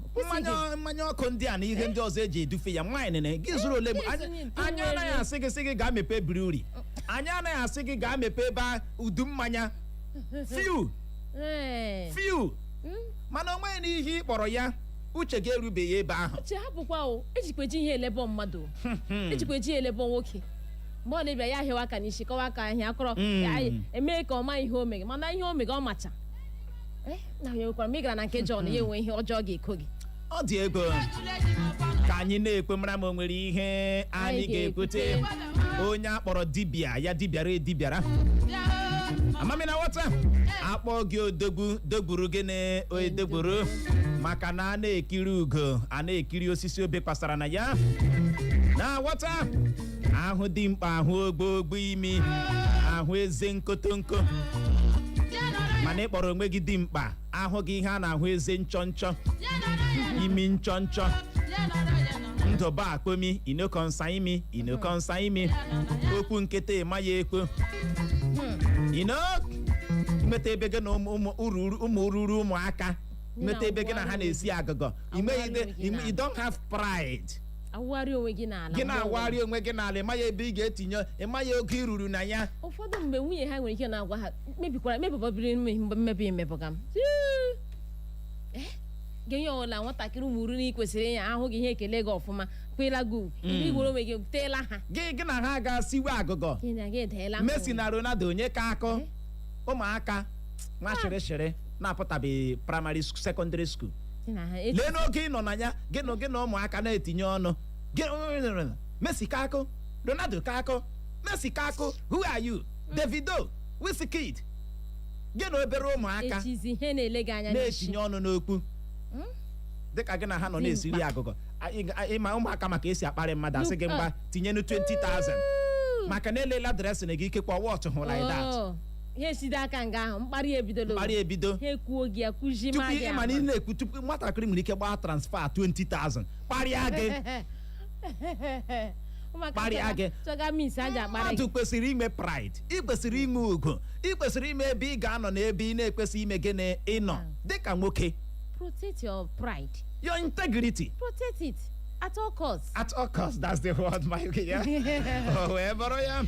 [SPEAKER 1] mmanya ọkụ ndị a na ihe ndị ọzọ eji edufe ya nwaanyị nene gị zụrụ ole anyị anaghị asị gị gaa mepee brewery anyị anaghị asị gị gaa mepee ebe udu mmanya few mana onweghị na ihe ị kpọrọ ya uche gị erubeghị ebe ahụ
[SPEAKER 2] uche hapụkwa o ejikweji ihe elebọ mmadụ ejikweji elebọ nwoke mgbe ọ na-ebịa ya ahịawa aka n'isi kọwa aka ahịa akọrọ emee ka ọ ma ihe omege mana ihe omege ọ macha na ya nwekwara m ị gara na nke John ya enwe ihe ọjọọ ga-eko gị
[SPEAKER 1] ọ dị ego ka anyị na-ekwe mara ma o nwere ihe anyị ga-ekwute onye akpọrọ dibịa ya dibiara amamina wọta akpọ gị odogwu dogburu gịnị oedogburu maka na a na-ekiri ugo a na-ekiri osisi obe kpasara na ya na wọta ahụ dị mkpa ahụ ogbo imi ahụ eze nkotonko ma mana ịkpọrọ onwe gị dimkpa ahụ gị ihe a na-ahụ eze nchọnchọ imi nchọnchọ ndụba akpomi inokonsa imi okwu nkịta ịma ya ekpo imeta ebe gị na ụmụ ururu ụmụaka imeta ebe gị na ha na-esi agụgọ you don't have pride
[SPEAKER 2] awụgharị onwe gị n'ala
[SPEAKER 1] gị na-awagharị onwe gị n'ala ịma ya ebe ị ga-etinye ịma ya oge iruru na ya.
[SPEAKER 2] Ụfọdụ mgbe nwunye ha nwere ike na-agwa ha mebibọbiri mmebi emebụga m genye ọla nwatakịrị ụmụrụ na ikwesịrị ya ahụ gị ihe ekele gị ọfụma kwela gị igwere onwe gị teela ha
[SPEAKER 1] gị na ha ga-asiwe agụgọ Messi na Ronaldo onye ka akọ ụmụaka nwa shịrịshịrị na-apụtabeghị praịmarị sekọndịrị skuul lee n'oge ị nọ na ya gị na ụmụaka na-etinye ọnụ Messi ka akụ Ronaldo ka akụ Messi ka akụ who are you Davido Wizkid gị na obere ụmụaka na-etinye ọnụ n'okwu dịka gị na ha nọ na-esiri agụgọ ịma ụmụaka maka esi akparị mmadụ asị gị mgba tinyenu 20,000 maka na elela dresị na gị ikekwa wọtụ hụ like that.
[SPEAKER 2] Ihe eside aka nga ahụ mkparị ebido ha ekwuo gị akwụji ma gị
[SPEAKER 1] ịma na ị na-ekwu tupu nwatakịrị nwere ike gbaa transfer 20,000 kparịa gị mmadụ kwesịrị ime pride ị kwesịrị ime ugwu ị kwesịrị ime ebe ị ga-anọ na ebe ị na-ekwesị ime gị na ịnọ dịka nwoke.
[SPEAKER 2] Protect your pride,
[SPEAKER 1] your integrity,
[SPEAKER 2] protect it at all costs.
[SPEAKER 1] At all costs, that's the word, my dear. Wee bụrụ ya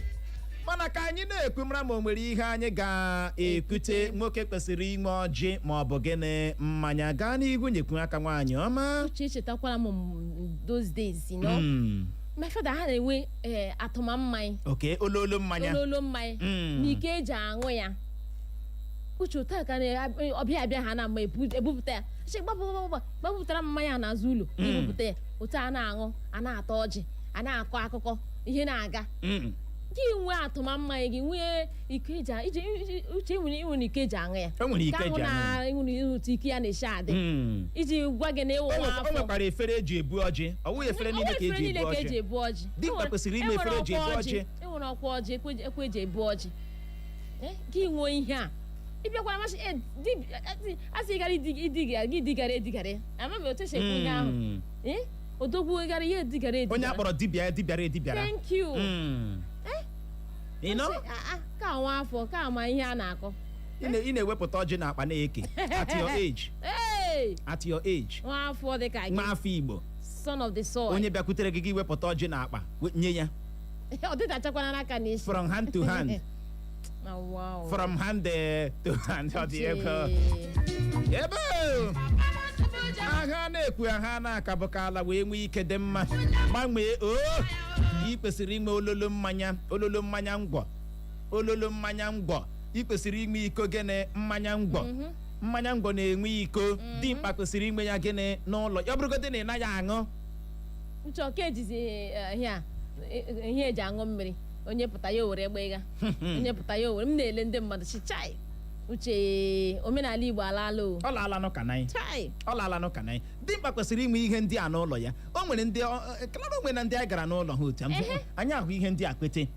[SPEAKER 1] mana ka anyị na-ekwu mara ma o nwere ihe anyị ga-ekwute nwoke kwesịrị ime ọjị ma ọ bụ gịnị mmanya gaa n'ihu nyekwu aka nwaanyị ọma.
[SPEAKER 2] Uche chetakwara m those days, you know. My father ha na-enwe atụma mmanya.
[SPEAKER 1] Okay, ololo mmanya na ike eji aṅụ ya. Uche ụta ka ọbịa abịa ha na mma ebupụta ya gbapụtara mmanya n'azụ ụlọ ebupụta ya otu a na-aṅụ a na-ata ọjị a na-akọ akụkọ ihe na-aga gị nwee atụma mmanya gị nwee ike uche nwere ike eji aṅụ ya ka ahụ na ịhụta ike ya na-eshi adị iji gwa gị na ịwụ nwa afọ. O nwekwara efere eji ebu ọjị ọ bụghị efere niile ka eji ebu ọjị dimkpa kwesịrị ime efere eji ebu ọjị
[SPEAKER 2] enwere ọkwa ọjị ekwe eji ebu ọjị gị nwee ihe a ịbịakwara masị asị gara idigara amaghị otu esi ekwu ihe ahụ odogwu gara ihe edigara
[SPEAKER 1] onye akpọrọ dibịara.
[SPEAKER 2] Thank you. Ka nwa afọ ka ama ihe a na-akọ
[SPEAKER 1] ị na-ewepụta ọjị na akpa na-eke at your age
[SPEAKER 2] nwa afọ dịka gị
[SPEAKER 1] nwa afọ Igbo
[SPEAKER 2] son of the soil
[SPEAKER 1] onye bịakwutere gị wepụta ọjị na akpa nye ya
[SPEAKER 2] ọ dịtachakwana n'aka n'isi
[SPEAKER 1] from hand to hand.
[SPEAKER 2] Wow.
[SPEAKER 1] From hand to hand ọ dị ebe agha na-ekwu agha na-akabụka ala wee nwee ike dị mma gbanwee ị kwesịrị ime ololo mmanya ngwọ ị kwesịrị ime iko gịnị mmanya ngwọ na-enwe iko dimkpa kwesịrị ime ya gịnị n'ụlọ ya bụrụgodị na ị naghị aṅụ
[SPEAKER 2] nchọka ejizi ihe eji aṅụ mmiri onye pụta ya owere egbe ịga onye pụta ya owere m na-ele ndị mmadụ chichai uche omenala Igbo alaala
[SPEAKER 1] ọ laalanụ ka nanyị dimkpa kwesịrị ime ihe ndị a n'ụlọ ya o nwere ndị onwe na ndị anyị gara n'ụlọ ha otu anyị ahụ ihe ndị a kwete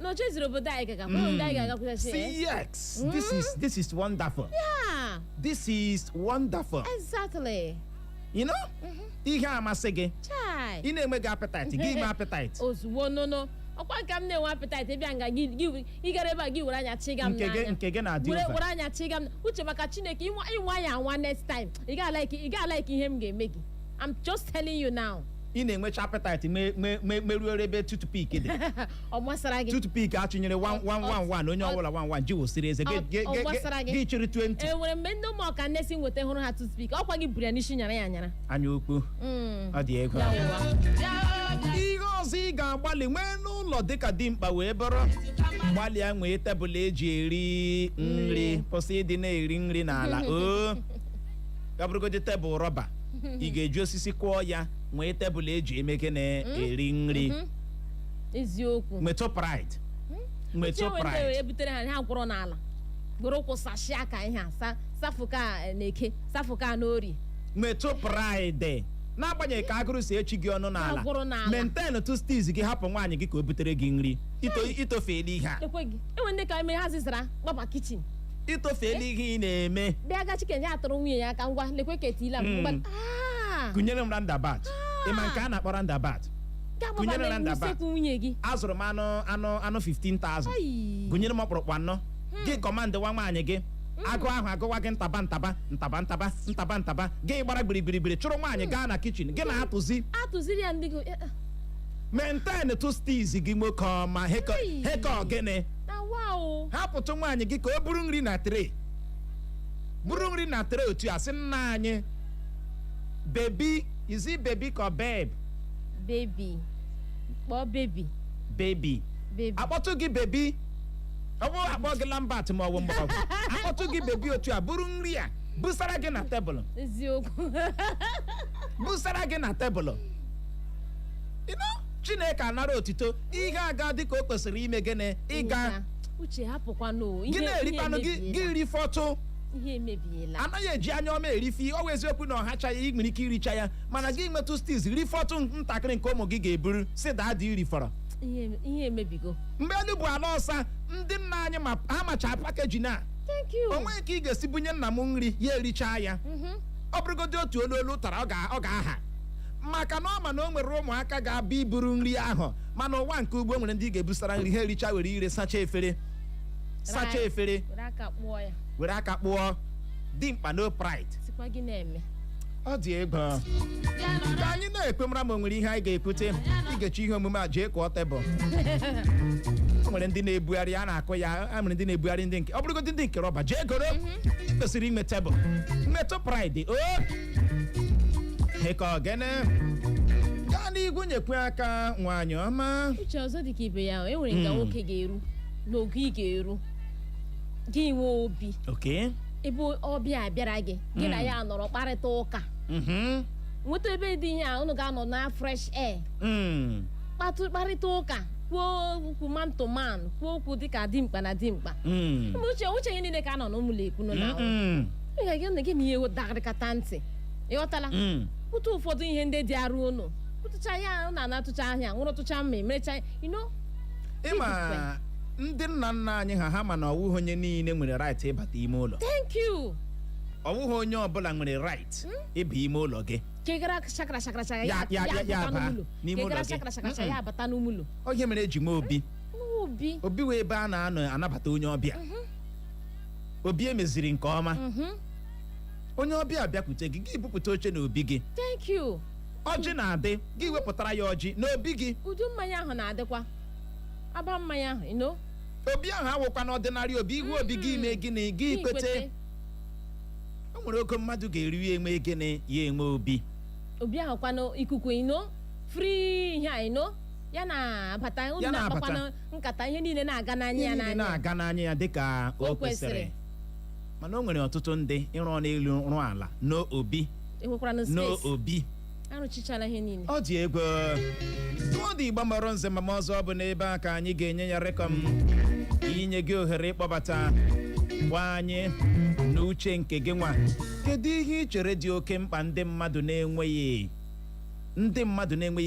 [SPEAKER 2] na oche ziri obodo anyị ndị anyị ga-agakwụtachi
[SPEAKER 1] yes this is wonderful.
[SPEAKER 2] Yeah,
[SPEAKER 1] this is wonderful.
[SPEAKER 2] Exactly.
[SPEAKER 1] You know ihe amasị gị ị na-enwe gị appetite gị ime appetite
[SPEAKER 2] ozugbo nono ọkwa ka m na-enwe appetite bịa nga gị gara ebe a gị were anya chiga m n'anya
[SPEAKER 1] nke gị na-adị
[SPEAKER 2] were anya chiga m uche maka Chineke ịnwa ya anwa next time ị ga-alike ihe m ga-eme gị. I'm just telling you now.
[SPEAKER 1] ị na-enwecha appetite meruo ebe toothpick dị
[SPEAKER 2] ọ gbasara gị
[SPEAKER 1] toothpick achụnyere 111 onye ọbụla 11 ji wosiri eze gị chịrị 20.
[SPEAKER 2] Enwere mgbe ndị ụmụọka nnesi nweta hụrụ ha toothpick ọkwa gị buru ya n'isi nyara ya anyara
[SPEAKER 1] anya ukwu ọ dị ego ihe ọzọ ị ga-agbalị nwee n'ụlọ dịka dimkpa wee bụrụ gbalịa nwee tebụl eji eri nri kwụsị ịdị na-eri nri n'ala ya bụrụgodị tebụl rọba ị ga-eji osisi kụọ ya nwee tebụl eji eme gị na-eri nri
[SPEAKER 2] eziokwu
[SPEAKER 1] metụ pride
[SPEAKER 2] ebutere ha gwọrọ n'ala gboro ụkwụ sashie aka ihe a safụka na-eke safụka n'ori
[SPEAKER 1] metụ pride n'agbanyeghị ka agụrụ si echi gị ọnụ n'ala maintain tu stiz gị hapụ nwaanyị gị ka o butere gị nri itofeela ihe a
[SPEAKER 2] enwe ndị ka eme ha zizara gbaba kichin
[SPEAKER 1] itofeela ihe ị na-eme
[SPEAKER 2] bịa ga chicken ya atụrụ nwunye ya aka ngwa lekwe ka etila m ngwa
[SPEAKER 1] gụnyere m roundabout ịma nke a na-akpọ roundabout gụnyere roundabout
[SPEAKER 2] nwunye gị
[SPEAKER 1] azụrụ m anụ 15,000 gụnyere m ọkpụrụkpụ anọ gị kọmandị nwa nwaanyị gị agụ ahụ agụwa gị ntaba gị gbara gbirigbirigbiri chụrụ nwaanyị gaa na kichin gị
[SPEAKER 2] atụziri ya ndị gị
[SPEAKER 1] maintain two steez gị nwoke ọma heke ogene hapụtụ nwaanyị gị ka o buru nri na tray otu a sị nna anyị baby is it baby ka babe
[SPEAKER 2] baby kpọọ baby
[SPEAKER 1] akpọtụ gị baby ọ bụrụ akpọ gị lambat ma ọ bụ mgbọrọgwụ akpọtụ gị baby otu a buru nri a busara gị na tebụl
[SPEAKER 2] eziokwu
[SPEAKER 1] busara gị na tebụl Chineke anara otito ihe aga dịka o kwesịrị ime gịnị ịga
[SPEAKER 2] uche hapụkwanụ
[SPEAKER 1] gị na-erikwanụ gị rifọtụ
[SPEAKER 2] ihe emebiela
[SPEAKER 1] anaghị eji anya ọma erifi ọ wụ eziokwu na ọhachaghị nwere ike iricha ya mana gị metụ stiz rifọtụ ntakịrị nke ụmụ gị ga-eburu si daa dị irifọrọ
[SPEAKER 2] ihe emebigo
[SPEAKER 1] mgbe elu bụ ala ọsa ndị nna anyị ha macha pakeji na onweghị ka ị ga-esi bunye nna m nri ya ericha ya ọ bụrụgodị otu olu tara ọ ga-aha maka na ọ ma na o nwere ụmụaka ga-abịa iburu nri ahụ mana ụwa nke ugbo nwere ndị ga-ebusara nri ha ericha were ire sacha efere were aka kpụọ dimkpa no pride ọ dị egwu ka anyị na-ekpe mara ma o nwere ihe anyị ga-ekwute igechi ihe omume a jee kụọ tebụl o nwere ndị na-ebugharị a na-akụ ya a nwere ndị na-ebugharị ndị nke ọ bụrụgodị ndị nke rọba jee goro kwesịrị ime tebụl mmetụ pride heke ogene gaa n'igwu nyekwe aka nwaanyị ọma
[SPEAKER 2] uche ọzọ dị ka ibe ya enwere nga nwoke ga-eru n'oge ị ga-eru gị nwee obi ebe ọbịa bịara gị na ya nọrọ kparịta ụka nweta ebe dị ihe a unu ga-anọ na fresh air kparịta ụka kwuo okwu man to man kwuo okwu dịka dimkpa na dimkpa uche ihe niile ka a nọ n'ụmụlọ ekwu nọ na gị na ihe dagarịkata ntị ịghọtala pụta ụfọdụ ihe ndị dị arụ unu pụtụcha ya na-anatụcha ahịa nwụrụtụcha mma emerecha
[SPEAKER 1] ịma ndị nna nna anyị ha ma na ọwụghị onye niile nwere right ịbata ime ụlọ ọwụghị onye ọbụla nwere right ịba ime ụlọ gị ya
[SPEAKER 2] abata n'ụlọ
[SPEAKER 1] onye mere eji nwe obi wee ebe a na-anọ anabata onye ọbịa obi emeziri nke ọma onye ọbịa bịakwute gị gị bupụta oche n'obi gị ọjị na-adị gị wepụtara ya ọjị n'obi gị
[SPEAKER 2] udu mmanya ahụ na-adịkwa aba mmanya ahụ
[SPEAKER 1] obi ahụ awụkwa n'ọdịnarị obi ihu obi gị ime gịnị gị kwete o nwere oge mmadụ ga-eri ya enwe gịnị ya enwe obi
[SPEAKER 2] ahụ kwanụ ikuku free ihe a ya na-abata unu na-akpakwanụ nkata ihe niile na-aga n'anya
[SPEAKER 1] ya dịka o kwesịrị mana o nwere ọtụtụ ndị ịrụ n'elu rụ ala n'obi
[SPEAKER 2] arụchichara ihe niile
[SPEAKER 1] ọ dị ego ọ dị Igbo mọrọ nze ma ọzọ bụ n'ebe a ka anyị ga-enye ya rekọm inye gị ohere ịkpọbata gwa anyị n'uche nke gị nwa kedu ihe ị chere dị oke mkpa ndị mmadụ na-enweghị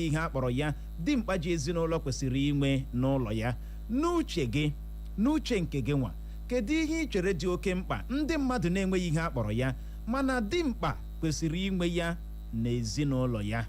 [SPEAKER 1] ihe a kpọrọ ya dimkpa ji ezinaulo kwesịrị inwe n'ụlọ ya n'uche nke gị nwa kedu ihe ị chere dị oke mkpa ndị mmadụ na-enweghị ihe a kpọrọ ya mana dimkpa kwesịrị inwe ya n'ezinaulo ya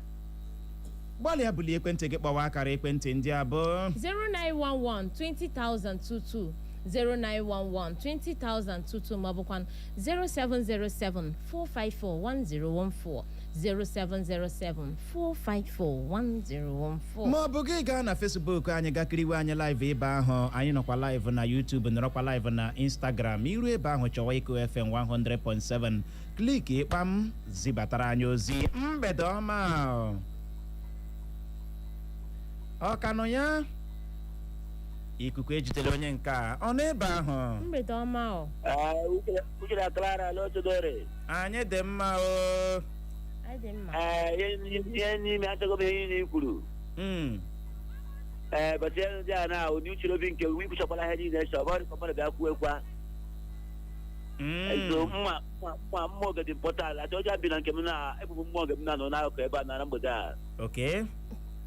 [SPEAKER 1] gbalịa bulie ekwentị gị kpọwa akara ekwentị ndị abụọ
[SPEAKER 2] 0911-20,022 0911-20,022 maọbụkwa 0707-454-1014 0707-454-1014
[SPEAKER 1] maọbụ gị gaa na Facebook anyị gakiriwe anyị live ebe ahụ anyị nọkwa live na YouTube nọrọkwa live na Instagram iru ebe ahụ chọwa Iko FM 100.7 klik ịkpam zibatara anyị ozi mgbede ọma ọkanụ ya ikuku ejitere onye nke a ọ n'ebe ahụ
[SPEAKER 2] mgbede ọma
[SPEAKER 4] Uchere Clara Lotodore
[SPEAKER 1] anyị dị mma
[SPEAKER 4] ihe n'ime achọgobe ihe kwuru bọtị ya ndị a na ụdị uchere obi nke uwe ikwuchakwala ihe niile chọ ọ dịka mmadụ bịa kwuo ekwa mma oge dị mpọtal achọ ọjọọ bi na nke m na ebubu mmụọ oge m na nọ n'akụkụ ebe a na mgbede a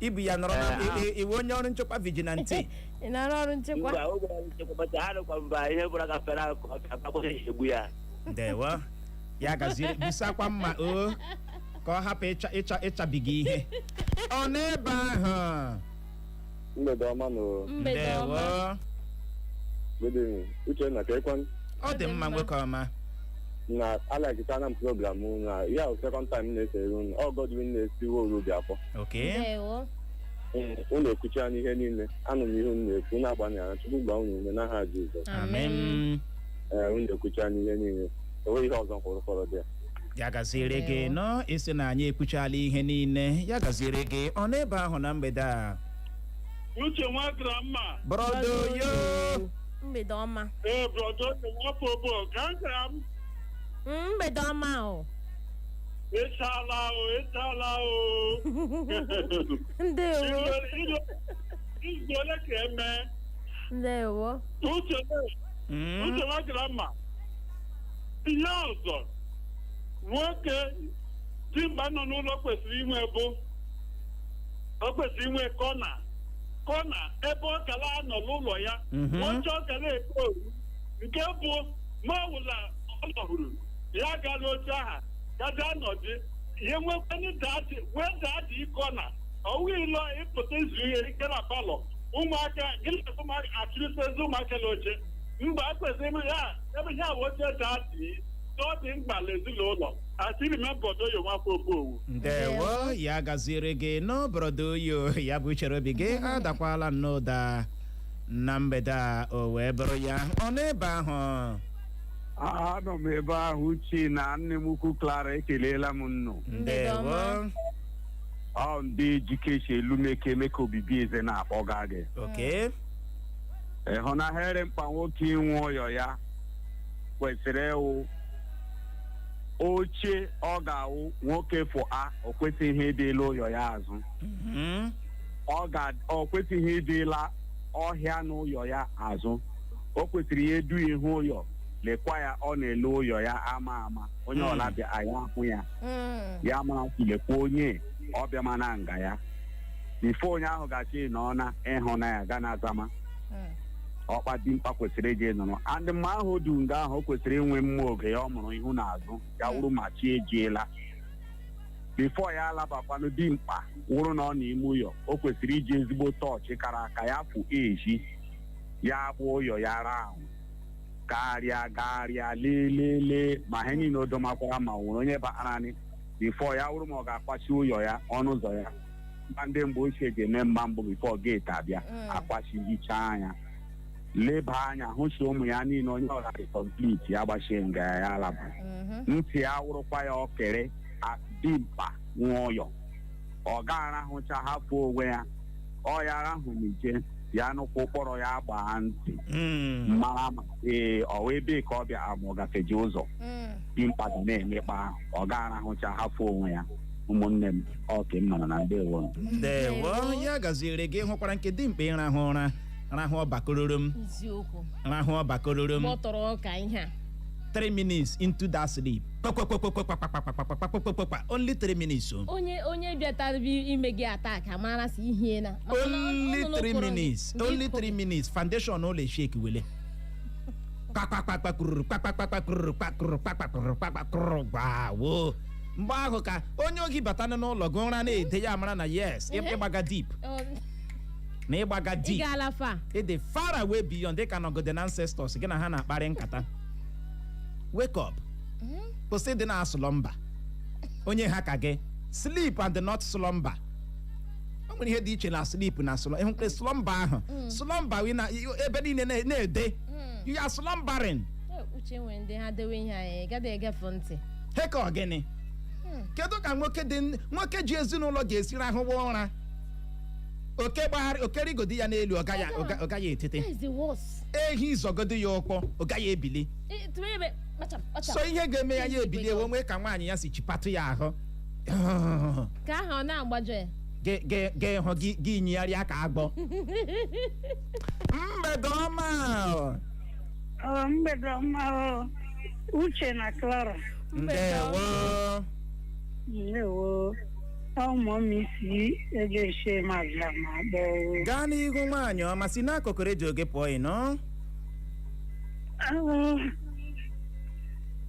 [SPEAKER 1] ibu ya nọrọ na iwe onye ọrụ nchekwa vigilante.
[SPEAKER 2] Ị na-arụ ọrụ nchekwa?
[SPEAKER 4] Mba, oge ọrụ nchekwa bata ha nọkwa mba ihe bụrụ ka fere akụ ka agbakọ egbu ya.
[SPEAKER 1] Ndewo. Ya gaziri busakwa mma o ka ọ hapụ ịchabiga ihe. Ọ n'ebe ahụ.
[SPEAKER 6] Mgbede ọma nụ.
[SPEAKER 1] Ndewo.
[SPEAKER 6] Good uche na ka ekwan.
[SPEAKER 1] Ọ dị mma nwoke ọma.
[SPEAKER 6] Na alakịta na program na ya second time na-esere unu. Ọ Godwin na-esi olu obi afọ.
[SPEAKER 1] Okay.
[SPEAKER 2] Ndewo.
[SPEAKER 6] Unu ekwucha n'ihe niile. Anụ m ihe unu na-ekwu na-agbanye anya Chukwu gba unu ume n'aha Jizọs.
[SPEAKER 1] Amen.
[SPEAKER 6] Unu ekwucha n'ihe niile. Enweghị ihe ọzọ fọrọ dị.
[SPEAKER 1] Ya gaziere gị nọ isi na anyị ekwuchala ihe niile. Ya gaziere gị ọ n'ebe ahụ na mgbede a.
[SPEAKER 3] Uche nwa grandma.
[SPEAKER 1] Brodo yo.
[SPEAKER 2] Mgbede ọma.
[SPEAKER 3] Brodo nwafọ obo ka nkara m.
[SPEAKER 2] Mgbede ọma o.
[SPEAKER 3] Echala o.
[SPEAKER 2] Ndewo.
[SPEAKER 3] Izu ole ka eme?
[SPEAKER 2] Ndewo.
[SPEAKER 3] Uche nwa grandma. Ihe ọzọ nwoke dimkpa nọ n'ụlọ kwesịrị inwe kọna ebe ọkala nọ n'ụlọ ya nwoke ọkala eke oru nke bụ ma ọwụla ọ nọhụrụ ya gara oche aha gaja nọdị ihe nwekwanụ daadị kọna ọwụ ilo ịpụta izu ihe ike na palọ ụmụaka gịnị achịrịsezi ụmụaka n'oche mgbe a kwesịrị ya ebe ya bụ oche daadị ọ dị mkpa n'ezinụlọ asịrị m obodo yo nwafọ obowo.
[SPEAKER 1] Ndewo ya gaziere gị n'obodo yo ya bụ chere obi gị adakwala n'ụda na mgbede a o wee bụrụ ya ọ n'ebe ahụ.
[SPEAKER 3] Anọ m ebe ahụ Uchi na nne m ukwu Clara ekelela m nnụ.
[SPEAKER 1] Ndewo.
[SPEAKER 3] Ọ ndị jikechi elumeke meka obibi eze na-akpọga gị.
[SPEAKER 1] Okay.
[SPEAKER 3] Ịhụnahịrị mkpa nwoke inwe ụyọ ya kwesịrị ịwụ oche ọ ga-awụ nwoke fụ a o kwesịghị ịdịla ụyọ ya azụ. Ọ kwesịghị ịdịla ọhịa n'ụyọ ya azụ. O kwesịrị ya edu ihu ụyọ lekwa ya ọ na-ele ụyọ ya ama onye ọla bịa anya ahụ ya ya mara lekwa onye ọbịa mana nga ya bifo onye ahụ gachi nọ na ịhụna ya ga na azama ọkpa dimkpa kwesịrị eji nọrọ andị mma ahụ du nga ahụ o kwesịrị inwe mma oge ya ọ mụrụ ihu n'azụ ya wụrụ ma chi ejiela bifo ya alabakwanụ dimkpa wụrụ na ọ na-ime ụyọ o kwesịrị iji ezigbo tọọchị kara aka ya fụ eji ya bụ ụyọ ya ra ahụ gagharịa lelee ma ihe niile odomakwara ma nwere onye bakara anyị bifo ya wụrụ ma ọ ga-akwachi ụyọ ya ọnụ ụzọ ya mba ndị mgbe ochie ga-eme mgba mbụ bifo geeti abịa akwachi hichaa anya leba anya hụchi ụmụ ya niile onye ọra dị kọmpliti ya gbachie nga ya alaba ntị ya wụrụkwa ya okere dimkpa nwa ụyọ ọ ga-arahụcha hapụ onwe ya ọ ya arahụ n'ije ya nụkwa ụkpọrọ ya gbaa ntị mara ma ọwa ebe ka ọ bịa amụ gafeji ụzọ dimkpa ga na-emekpa ahụ ọ ga-arahụcha hapụ onwe ya ụmụnne m ọka m nọrọ na ndewo
[SPEAKER 1] ya gaziere gị hụkwara nke dimkpa ịrahụ ụra rahụ ọbakọrọrọ m
[SPEAKER 2] Eziokwu.
[SPEAKER 1] rahụ ọbakọrọrọ m
[SPEAKER 2] Kpọtọrọ ka ihe a.
[SPEAKER 1] 3 minutes into that sleep only 3 minutes.
[SPEAKER 2] Onye bịatara ime gị attack amara si ihe na.
[SPEAKER 1] Only 3 minutes. Only 3 minutes. Foundation ole shake wele. Wow. Mgbe ahụ ka onye ogi bata n'ụlọ gị ụra na-ede ya mara na yes ịgbaga deep. Na ịgbaga deep.
[SPEAKER 2] Ịgala fa.
[SPEAKER 1] Ịdị far away beyond dị ka nọgode na ancestors gị na ha na-akparị nkata. Wake up. Kwụsị dị na slumber. Onye ha ka gị. Sleep and not slumber. O nwere ihe dị iche na sleep na slumber. Ịhụ slumber ahụ. Slumber wi na ebe niile na-ede. You are slumbering.
[SPEAKER 2] Uche nwere ndị ha dewe ihe anyị gada egefe ntị.
[SPEAKER 1] He ka ọ gịnị? Kedu ka nwoke ji ezinụlọ ga-esi rahụwa ụra? Okerigodi ya n'elu ọ gaghị etete. Ehi zọgodi ya ụkwụ ọ gaghị ebili. So ihe ga-eme ya ebili ewe nwee ka nwaanyị ya si chipatụ ya ahụ.
[SPEAKER 2] Ka ahụ ọ na-agbajọ ya.
[SPEAKER 1] Ga-ehụ gị nyigharịa aka agbọ. Mgbede ọma.
[SPEAKER 5] Mgbede ọma Uche na Clara.
[SPEAKER 1] Ndewo.
[SPEAKER 5] Ndewo. ụmụ m isi ejeshe mazla ma gboo.
[SPEAKER 1] gaa n'ihu nwaanyị ọma, si n'akụkụ redio gị pụọ ịnọ.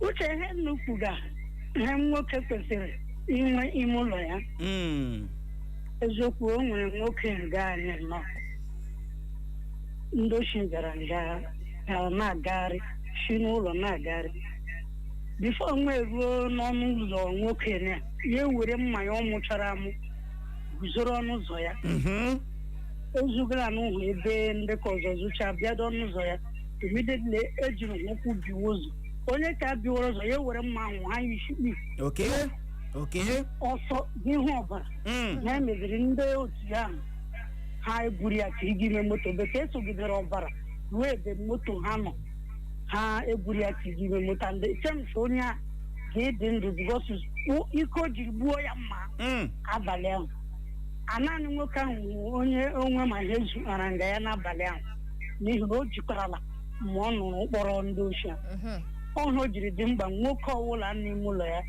[SPEAKER 5] Uche ihe nnukwuga ihe nwoke kwesịrị inwe ime ụlọ ya. Eziokwu, o nwere nwoke nga anyị nọ ndị ochie gara nga na-agagharị si n'ụlọ na-agagharị bifo nwa eruo n'ọnụ ụzọ nwoke ya ewere mmanya ọ mụchara amụ guzoro ọnụ ụzọ ya. Ezugara n'ụlọ ebe ndị ka ọzọ zụcha bịado ọnụ ụzọ ya immediately ejiri ụkwụ biwa ụzọ. Onye ka biwara ụzọ ya were mma ahụ ha yishikpi ọsọ n'ihu ọbara ya meziri ndị otu ya ahụ ha eburu ya ka igi ime moto bekee esogidere ọbara ruo ebe moto ha nọ ha eburu ya ka igi ime moto ndị chemsi onye a ga-ede ndụ bikosu ike o jiri gbuo ya mma abalị ahụ. Anaanị nwoke ahụ onye onwe ma ihe zuara nga ya n'abalị ahụ n'ihi na o jikwarala ma ọ nụrụ mkpọrọ ndị ochie ọhụ o jiri dị mkpa nwoke ọbụla n'ime ụlọ ya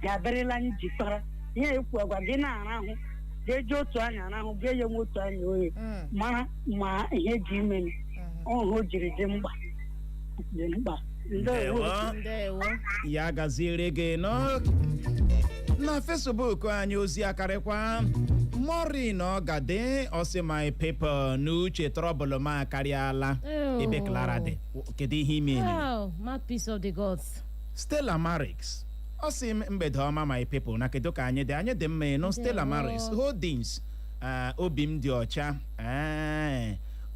[SPEAKER 5] ga-abịarịla njikọrọ ihe ekwu agwa gị na-arahụ ga-eji otu anya arahụ ga-enye nwe otu anya oye mara ma ihe dị ime ọhụ o jiri dị mkpa.
[SPEAKER 1] Ndewo. Ya gaziere gị nọ na Facebook anyị ozi akarịkwa Maureen Ọgade ọsị my paper na uche trọbụl ma karịala ebe Clara dị. Kedu ihe ime
[SPEAKER 2] mad piece of the gods.
[SPEAKER 1] Stella Marix ọsị mgbede ọma my people na kedu ka anyị dị mma ịnụ. Stella Marix Holdings obi m dị ọcha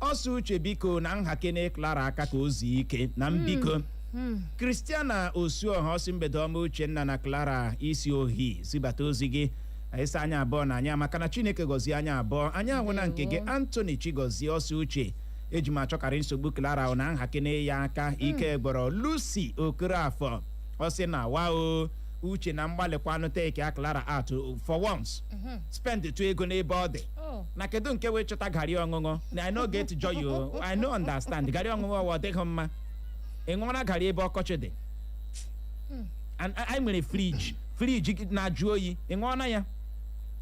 [SPEAKER 1] ọsị uche biko na nhakene Clara aka ka ozi ike na mbiko. Christiana Osuoha ọsị mgbede ọma Uchenna na Clara isi ohi zibata ozi gị ịsa anya abụọ na anya maka na Chineke gọzie anya abụọ anyị ahụ na nke gị. Anthony Chigozie ọsị uche eji m achọkarị nsogbu Clara na nhakene ya aka ike gbọrọ. Lucy Okorafọ ọsị na wao uche na mgbalịkwanụ take Clara out for once spend etu ego n'ebe ọ dị na kedu nke wee chọta garị ọṅụṅụ na I no get joy you I no understand garị ọṅụṅụ ọ dịghị mma ị ṅụọra garị ebe ọkọchị dị anyị nwere friji na-ajụ oyi ị ṅụọra ya.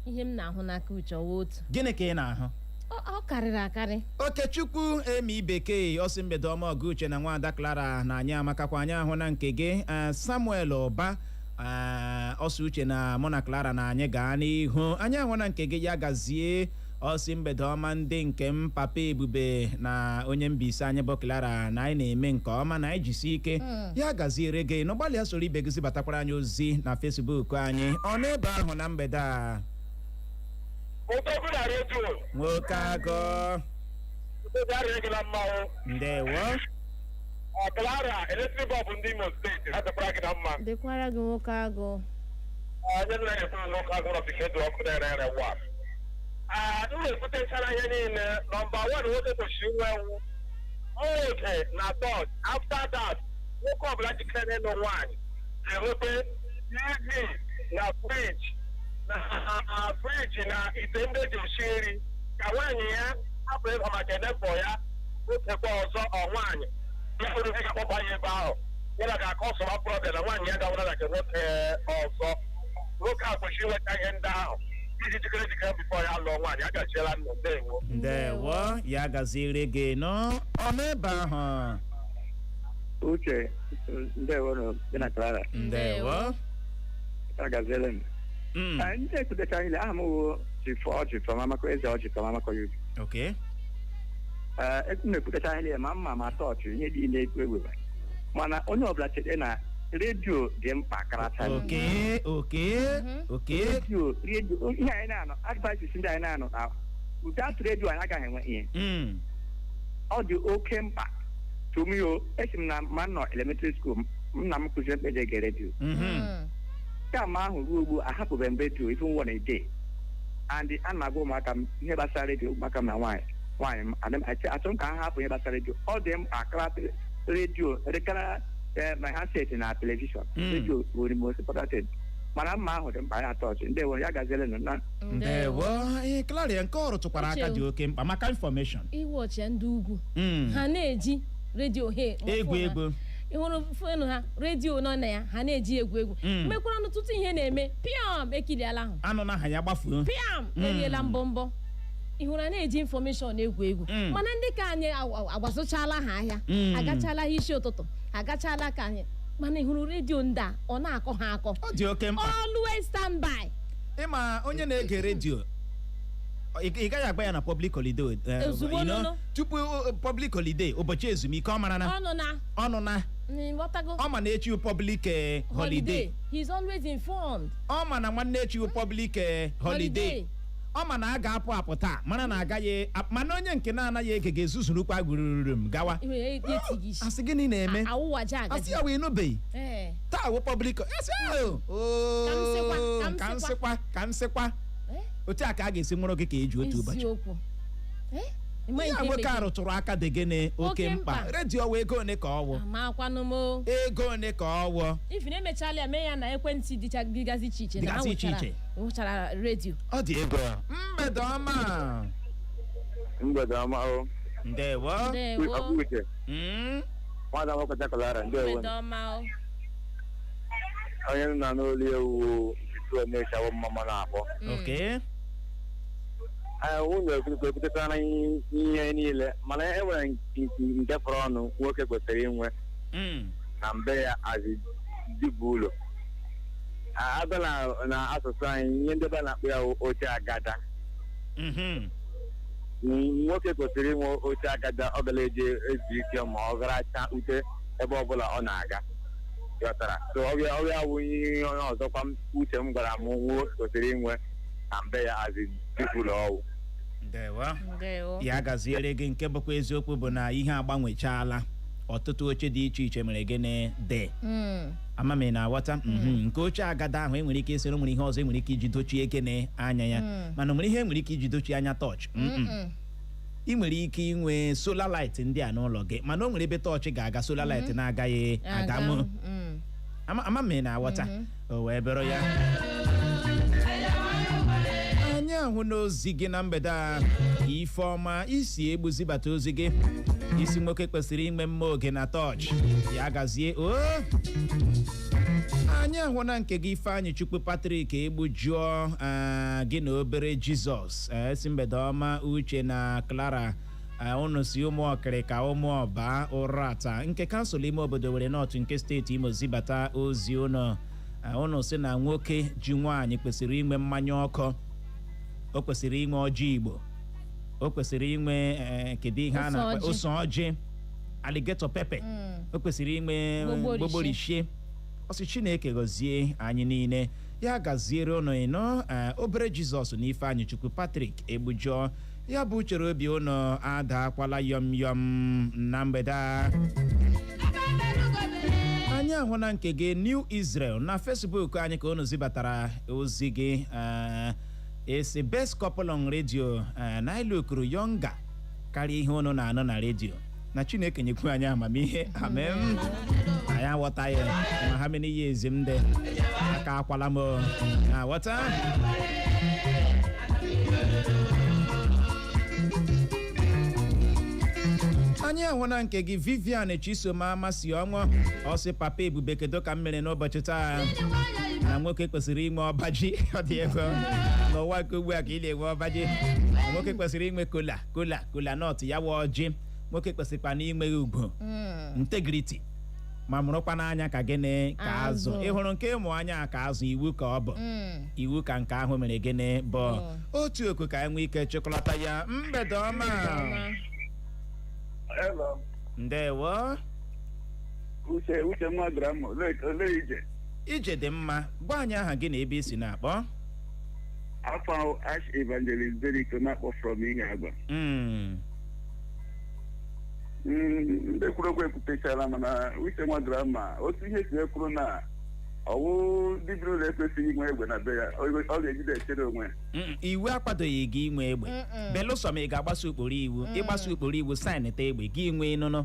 [SPEAKER 2] Ihe m na-ahụ n'aka uche ọwa otu.
[SPEAKER 1] Gịnị ka ị na-ahụ?
[SPEAKER 2] Ọ karịrị akarị.
[SPEAKER 1] Okechukwu Emi Bekee ọsị mgbede ọma ọgụ uche na nwaada Clara na anyị amakakwa anyị ahụ na nke gị. Samuel Ụba ọsị uche na mụ na Clara na anyị gaa n'ihu anyị ahụ na nke gị. Ya gazie ọsị mgbede ọma ndị nke m Papa Ebube na onye Mbaise anyị bụ Clara na anyị na-eme nke ọma na anyị jisi ike. Ya gaziere gị n'ụgbalịa soro ibe gị zibatakwara anyị ozi na Facebook anyị ọ n'ebe ahụ na mgbede a. Nwoke agụ ndewo.
[SPEAKER 7] Clara eletrik bọọbụ ndị Imo steeti adịkwara gị na mma.
[SPEAKER 2] Dịkwara gị nwoke agụ.
[SPEAKER 7] Onye na-ekwu nwoke agụ nọ kedu ọkụ na-ere wa. M na-ekwutechara ihe niile. Nọmba 1 nwoke kwesịrị inwe ewu oge na third. After that nwoke ọbụla jikere ịlụ nwaanyị ga-enweta TV na friji na ite ndị eji esi nri ka nwaanyị ya hapụ ịba maka edefọ ya otekwa ọzọ nwaanyị ya hụrụ ihe ga-akpọkwa ya ebe ahụ yana ga-akọ ọsọma problem na nwaanyị ya gawara na nke nwoke ọzọ. Nwoke a kwesịrị inweta ihe ndị ahụ iji jikere bifọ ya lụọ nwaanyị. Agachiela nnụ.
[SPEAKER 1] Ndewo. Ya gaziere gị nọ ọ n'ebe ahụ.
[SPEAKER 6] Uche ndewo nọ dị na Clara.
[SPEAKER 1] Ndewo.
[SPEAKER 6] Agaziela m. Ndị ekwutecha anyị aha m wụ Chifọmamakọ eze Chifọmamakọ yuzu.
[SPEAKER 1] Okay.
[SPEAKER 6] Na-ekwutecha anyị ma mma ma tọọchị ihe dị na-ekwu egwu mana onye ọbụla chere na redio dị mkpa karata. Redio ihe anyị na-anọ advices ndị anyị na-anọ na without redio anyị agaghị enwe ihe. Ọ dị oke mkpa tumio. Esi m na ma nọ elementary school nna m kụziri mkpeji ege redio kama ahụ ruo ugbu ahapụbeghị m redio even one a day and ana m agwa ụmụaka m ihe gbasara redio ụmụaka m na nwaanyị achọ m ka ha hapụ ihe gbasara redio. Ọ dị mkpa kara redio rekara ma ha seti na telivishọn. Redio bụ the most important mana mma ahụ dị mkpa ya atọ ọchị. Ndewo. Ya gaziele na
[SPEAKER 1] ndewo. Clara nke ọrụ tụkwara aka dị oke mkpa maka infọmeshọn.
[SPEAKER 2] Iwu ọchịa ndị ugwu ha na-eji redio egwu ịhụrụ fonu ha redio nọ na ya ha na-eji egwu mekwara n'ụtụtụ ihe na-eme piam ekiliala ahụ
[SPEAKER 1] anụ na aha ya gbafuo
[SPEAKER 2] piam eriela mbọmbọ ịhụrụ na-eji infọmeshọn egwu mana ndị ka anyị agbasochala ha ahịa agachala ha isi ụtụtụ agachala ka anyị mana ịhụrụ redio ndị a ọ na-akọ ha akọ
[SPEAKER 1] ọ dị oke mkpa
[SPEAKER 2] always stand by
[SPEAKER 1] ịma onye na-ege redio ị gaghị agba ya na public holiday tupu public holiday ụbọchị ezumike ọ mara na ọnụ na ọ ma na echi public holiday
[SPEAKER 2] he is always informed
[SPEAKER 1] ọ ma na nwanne echi public holiday ọ ma na a ga-apụ apụ taa mana na agaghị mana onye nke na-anaghị ege ga-ezuzurukwa gburugburu m gawa asị gịnị na-eme asị ya wee nụbeghị taa wụ public ka m sịkwa otu a ka a ga-esi mụrụ gị ka eji otu ụbọchị ya nwoke a rụtụrụ aka dị gịnị oke mkpa redio wee ego one ka ọwụ ego one ka ọwụ
[SPEAKER 2] ifin emechala ya mee ya na ekwentị dịgazi iche iche na ha nwechara redio
[SPEAKER 1] ọ dị ego mgbede ọma
[SPEAKER 3] o
[SPEAKER 1] ndewo
[SPEAKER 3] nwada nwoke Chere ndewo onye nna n'olu ewu na-echawo mma na-akpọ nwunye ekwupụtara ihe niile mana e nwere nke fọrọ ọnụ nwoke kwesịrị inwe na mbe ya azi dibụ ụlọ abịa na asụsụ anyị ihe ndị ebe na-akpọ ya oche agada nwoke kwesịrị inwe oche agada ọ gara eji ezu ike ma ọ gara cha ute ebe ọbụla ọ na-aga ghọtara so ọrịa wụ ihe onye ọzọkwa uche m gwara m nwoke kwesịrị inwe na mbe ya azi dibụ ụlọ ọwụ
[SPEAKER 1] ya gaziere gị nke bụkwa eziokwu bụ na ihe agbanwechaala ọtụtụ oche dị iche iche mere gịnị dị amami na aghọta nke oche agada ahụ enwere ike ịsịrị nwere ihe ọzọ enwere ike iji dochie gịnị anya ya mana nwere ihe enwere ike iji dochie anya tọọchị ị nwere ike inwe solar light ndị a n'ụlọ gị mana o nwere ebe tọọchị ga-aga solar light na-agaghị agamụ amami na aghọta o wee bụrụ ya anyị ahụ n'ozi gị na mgbede a Ifeọma isi egbuzibata ozi gị isi nwoke kwesịrị inwe mma oge na tọọchị ya gazie anyị ahụ na nke gị Ifeanyị Chukwu Patrick egbujuo gị na obere Jizọs si mgbede ọma Uche na Clara unu si ụmụ ọkịrịka ụmụ ọba ụrata nke kansụl ime obodo were nọtụ nke steeti Imo zibata ozi unu si na nwoke ji nwaanyị kwesịrị inwe mmanya ọkụ o kwesịrị inwe ọjị Igbo o kwesịrị inwe kedu ihe a na-akpọ ose ọjị alligator pepper o kwesịrị inwe gbogborichie ọsị Chineke gọzie anyị niile ya gaziere ụnụ ịnọ obere Jizọs na Ifeanyị Chukwu Patrick egbujuo ya bụ chere obi ụnụ adakwala yọm yọm na mgbede a anyị ahụ na nke gị New Israel na Facebook anyị ka ụnụ zibatara ozi gị esi best couple on radio na ilukuru yonga karịa ihe ụnụ na-anọ na redio na Chineke nyekwu anyị amamihe amen anyị aghọta ya ma ha mere ihe ezi m dị aka akwala m aghọta anyị ahụ na nke gị Vivian Chisoma amasị ọṅụ ọsị papa Ebube kedu ka m mere n'ụbọchị taa na nwoke kwesịrị inwe ọbaji ọ dị ego n'ụwa nke ugbu a ka ị na-enwe ọbaji nwoke kwesịrị inwe kola nọt ya wa ọjị nwoke kwesịrịkwa na inwe ugwu integrity ma mụrụkwa n'anya ka gịnị ka azụ ịhụrụ nke ịmụ anya ka azụ iwu ka ọ bụ iwu ka nke ahụ mere gịnị bụ otu oku ka enwe ike chịkọlata ya mgbede ọma ndewo
[SPEAKER 3] uche nwa grama ole
[SPEAKER 1] ije dị mma gwa anyị aha gị na ebe isi na-akpọ
[SPEAKER 3] afọ Ash Evangelist Derrick na-akpọ from ihe agba ndị kwuru okwu ekwutechara mana uche nwa grama otu ihe si ekwuru na ọwụ dibịa ụlọ ekwesịghị inwe egbe na be ya ọ ga-ejide echere onwe ya
[SPEAKER 1] iwu akwadoghị gị inwe egbe belụsọ ma ị ga-agbaso ụkpụrụ iwu ịgbaso ụkpụrụ iwu saịnịta egbe gị nwee nụnụ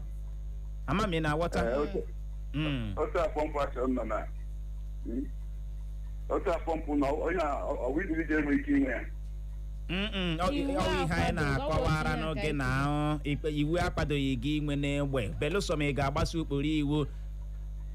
[SPEAKER 1] ama m ị na-aghọta
[SPEAKER 3] otu apọmpụ achọ nọ na otu apọmpụ na onye ọwụ idiri ji enwe ike inwe ya
[SPEAKER 1] ọ ihe anyị na-akọwara n'oge na ahụ iwu akwadoghị gị inwe n'egbe belụsọ ma ị ga-agbaso ụkpụrụ iwu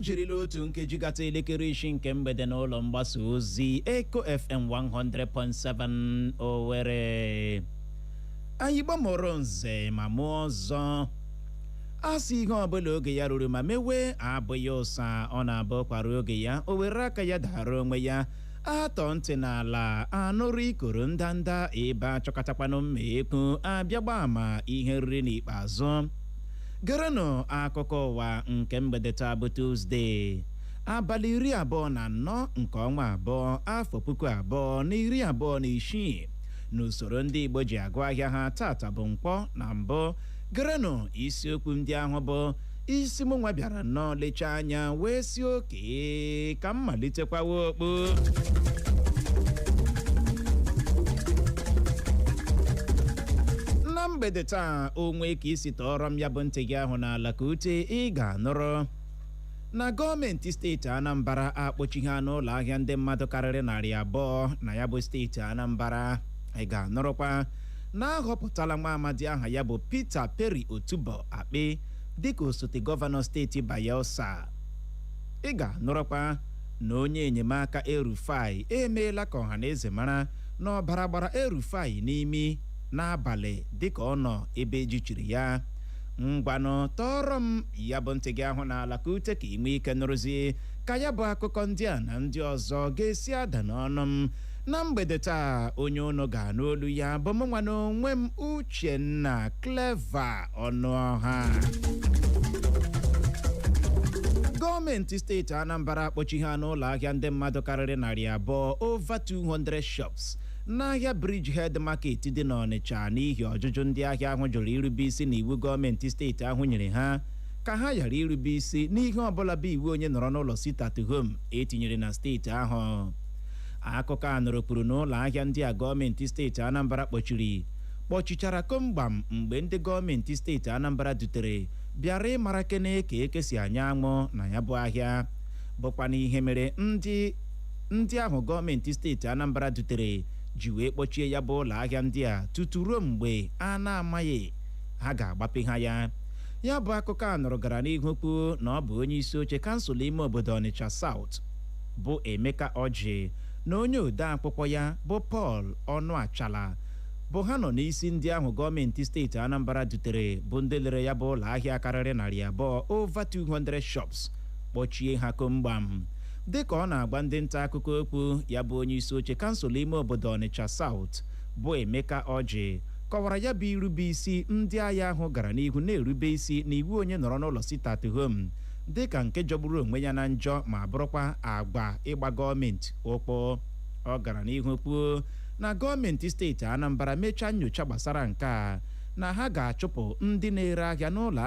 [SPEAKER 1] jirila otu nkeji gata elekere isi nke mgbede n'ụlọ mgbasa ozi Eko FM 100.7 Owerri. Anyị gbamọrọ nze ma mụọ ọzọ. Asị ihe ọbụla oge ya ruru ma mewe abụghị ụsa ọ na-abụ kwara oge ya o were aka ya dara onwe ya atọ ntị n'ala anụrụ ikoro ndanda ebe achọkatakwanụ mma ekwu abịagba ama ihe nri n'ikpeazụ. Gerenụ akụkọ ụwa nke mgbede taa bụ Tuesday abalị 24 nke ọnwa 2 afọ 2026 n'usoro ndị Igbo ji agụ ahịa ha tata bụ Nkwọ na mbụ. Gerenụ isiokwu ndị ahụ bụ isi mụ nwa bịara nnọọ lecha anya wee si oke ka m malitekwawa okpu. Na mgbede taa onwe ka isi tọrọ m ya bụ ntị gị ahụ n'ala ka ute ị ga-anụrụ na gọọmenti steeti Anambra akpọchighị n'ụlọ ahịa ndị mmadụ karịrị 200 na ya bụ steeti Anambra. Ị ga-anụrụkwa na ahọpụtala nwa amadi aha ya bụ Peter Perry Otubo Akpe dịka osote gọvanọ steeti Bayelsa. Ị ga-anụrụkwa na onye enyemaka El-Rufai emeela ka ọhaneze mara na ọbara gbara El-Rufai n'imi n'abalị dịka ọ nọ ebe ejichiri ya. Ngwanụ tọrọ m ya bụ ntị gị ahụ n'ala ka ute ka inwe ike nụrụzie ka ya bụ akụkọ ndị a na ndị ọzọ ga-esi ada n'ọnụ m na mgbede taa. Onye unu ga-anụ olu ya bụ mụnwa na onwe m Uchenna Clever Ọnụọha. Gọọmenti steeti Anambra akpọchighị n'ụlọ ahịa ndị mmadụ karịrị 200 over 200 shops n'ahịa Bridgehead Market dị n'Ọnịcha n'ihi ọjụjụ ndị ahịa ahụ jụrụ irube isi n'iwu gọọmenti steeti ahụ nyere ha ka ha ghara irube isi n'ihe ọbụla bụ iwu onye nọrọ n'ụlọ sit at home etinyere na steeti ahụ. Akụkọ a nọrọpụrụ n'ụlọ ahịa ndị a gọọmenti steeti Anambra kpọchichara komgbam mgbe ndị gọọmenti steeti Anambra dutere bịara ịmara kene ka ekesi anya anwụ na ya bụ ahịa. Bụkwa n'ihe mere ndị ahụ gọọmenti steeti Anambra dutere ji wee kpọchie ya bụ ụlọ ahịa ndị a tutu ruo mgbe a na-amaghị ha ga-agbape ha ya. Ya bụ akụkọ a nọrọ gara n'ihu kwuo na ọ bụ onye isi oche kansụl ime obodo Ọnịcha South bụ Emeka Ọjị na onye ode akwụkwọ ya bụ Paul Ọnụachala bụ ha nọ n'isi ndị ahụ gọọmenti steeti Anambra dutere bụ ndị lere ya bụ ụlọ ahịa karịrị 200 over 200 shops kpọchie ha komgbam. Dịka ọ na-agba ndị nta akụkọ okwu, ya bụ onye isi oche kansụl ime obodo Ọnịcha South bụ Emeka Ọjị kọwara ya bụ irube isi ndị agha ahụ gara n'ihu na-erube isi n'iwu onye nọrọ n'ụlọ sit at home dịka nke jọgburu onwe ya na njọ ma bụrụkwa agba ịgba gọọmenti ụkpụ. Ọ gara n'ihu kwuo na gọọmenti steeti Anambra mechaa nyocha gbasara nke a na ha ga-achụpụ ndị na-ere ahịa n'ụlọ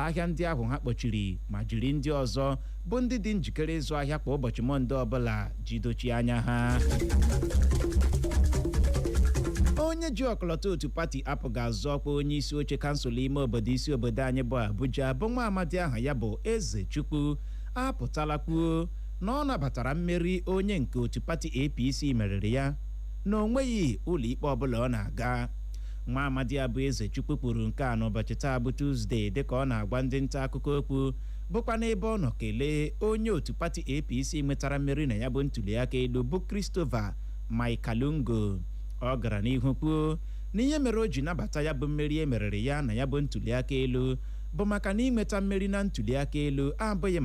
[SPEAKER 1] ahịa ndị ahụ ha kpọchiri ma jiri ndị ọzọ bụ ndị dị njikere ịzụ ahịa kwa ụbọchị Mọnde ọbụla jidochie anya ha. Onye onye ji ọkọlọtọ otu pati apụghị azụ ọkwa onye isi oche kansụl ime obodo isi obodo anyị bụ Abuja bụ nwa amadi aha ya bụ Ezechukwu apụtala kwuo na ọ nabatara mmeri onye nke otu pati APC meriri ya na o nweghị ụlọ ikpe ọbụla ọ na-aga. nwa amadi abụ Ezechukwu kwuru nke a n'ụbọchị taa bụ Tuzdee dịka ọ na-agwa ndị nta akụkọ okwu bụkwa n'ebe ọ nọ kelee onye otu pati APC nwetara mmeri na ya bụ ntuliaka elu bụ Christopher Maikalungo. ọ gara n'ihu kwuo na ihe mere o ji nabata ya bụ mmeri emeriri ya na ya bụ ntuliaka elu bụ maka na inweta mmeri na ntuliaka elu abụghị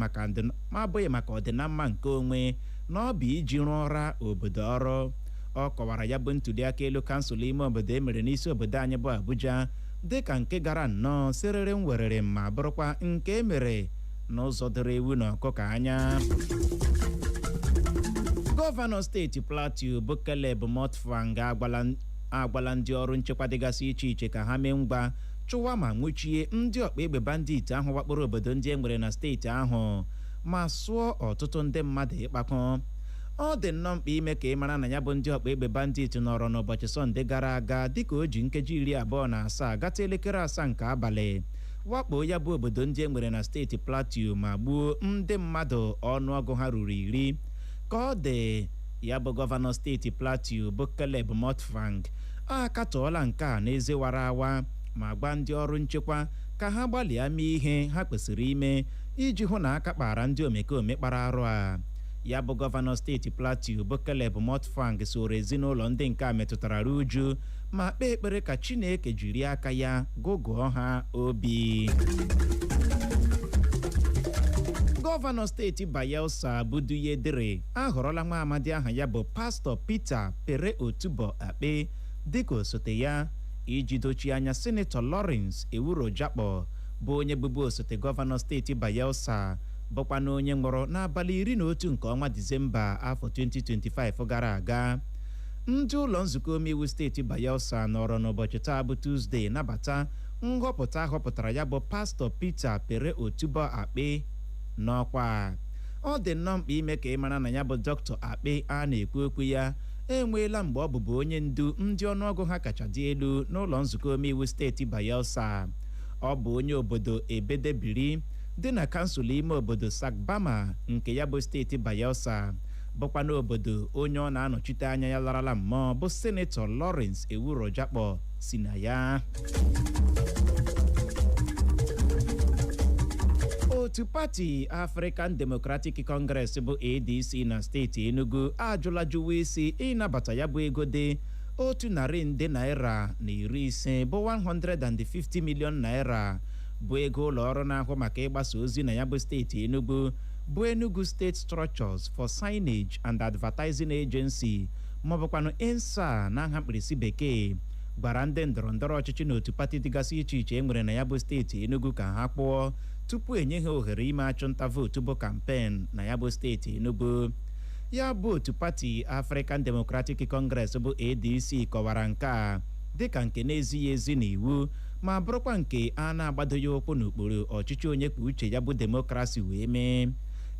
[SPEAKER 1] maka ọdịnamma nke onwe na ọ bụ iji rụọ ọra obodo ọrụ. ọ kọwara ya bụ ntuliaka elu kansụl ime obodo emere n'isi obodo anyị bụ Abuja dịka nke gara nnọọ serere werere ma bụrụkwa nke emere n'ụzọ doro ewu na ọkụkọ anya. Gọvanọ steeti Plateau bụ Caleb Mutfwang agwala ndị ọrụ nchekwa dịgasị iche iche ka ha mee ngwa chụwa ma nwụchie ndị ọkpa egbe bandit ahụ wakporo obodo ndị e nwere na steeti ahụ ma sụọ ọtụtụ ndị mmadụ ịkpakọ. ọ dị nnọọ mkpa ime ka ị mara na ya bụ ndị ọkpa egbe bandit nọrọ n'ụbọchị Sọnde gara aga dịka o ji nkeji 27 gata elekere 7 nke abalị wakpo ya bụ obodo ndị e nwere na steeti Plateau ma gbuo ndị mmadụ ọnụọgụ ha ruru 10. ka ọ dị ya bụ gọvanọ steeti Plateau bụ Caleb Mutfwang akatọọla nke a n'eze wara awa ma gwa ndị ọrụ nchekwa ka ha gbalịa mee ihe ha kwesịrị ime iji hụ na aka kpara ndị omekome kpara arụ a. ya bụ gọvanọ steeti Plateau bụ Caleb Mutfwang soro ezinaulo ndị nke a metụtara uju ma kpee ekpere ka Chineke jiri aka ya gụgụọ ha obi. gọvanọ steeti Bayelsa bụ Duyedere ahọrọla nwa amadi aha ya bụ pastọ Peter Pere Otubo Akpe dịka osote ya iji dochie anya Senetọ Lawrence Ewurojakpo bụ onye bụbu osote gọvanọ steeti Bayelsa bụkwa na onye nwụrụ n'abalị 11 nke ọnwa Disemba afọ 2025 gara aga. ndị ụlọ nzukọ omeiwu steeti Bayelsa nọrọ n'ụbọchị taa bụ Tuzdee nabata nhọpụta họpụtara ya bụ pastọ Peter Pere Otubo Akpe n'ọkwa. ọ dị nnọọ mkpa ime ka ị mara na ya bụ Dr. Akpe a na-ekwu okwu ya enweela mgbe ọ bụbu onye ndu ndị ọnụọgụ ha kacha dị elu n'ụlọ nzukọ omeiwu steeti Bayelsa. ọ bụ onye obodo Ebedebiri dị na kansụl ime obodo Sagbama nke ya bụ steeti Bayelsa bụkwa n'obodo onye ọ na-anọchite anya ya larala mmụọ bụ Senetọ Lawrence Ewurojakpo si na ya. otu pati African Democratic Congress bụ ADC na steeti Enugu ajụla jụwa isi ịnabata ya bụ ego dị 150 naira na 50 bụ 150 million naira bụ ego ụlọ ọrụ na-ahụ maka ịgbasa ozi na ya bụ steeti Enugu bụ Enugu State Structures for Signage and Advertising Agency maọbụkwanụ ENSA na nha mkpirisi bekee gwara ndị ndọrọndọrọ ọchịchị na otu pati dịgasị iche iche e nwere na ya bụ steeti Enugu ka ha kpụọ tupu enye ha ohere ime achụnta vootu bụ kampen na ya bụ steeti Enugu. ya bụ otu pati African Democratic Congress bụ ADC kọwara nke a dịka nke na-ezighị ezi n'iwu ma bụrụkwa nke a na-agbadoghị ụkwụ n'okpuru ọchịchị onye kwuo uche ya bụ demokrasi wee mee.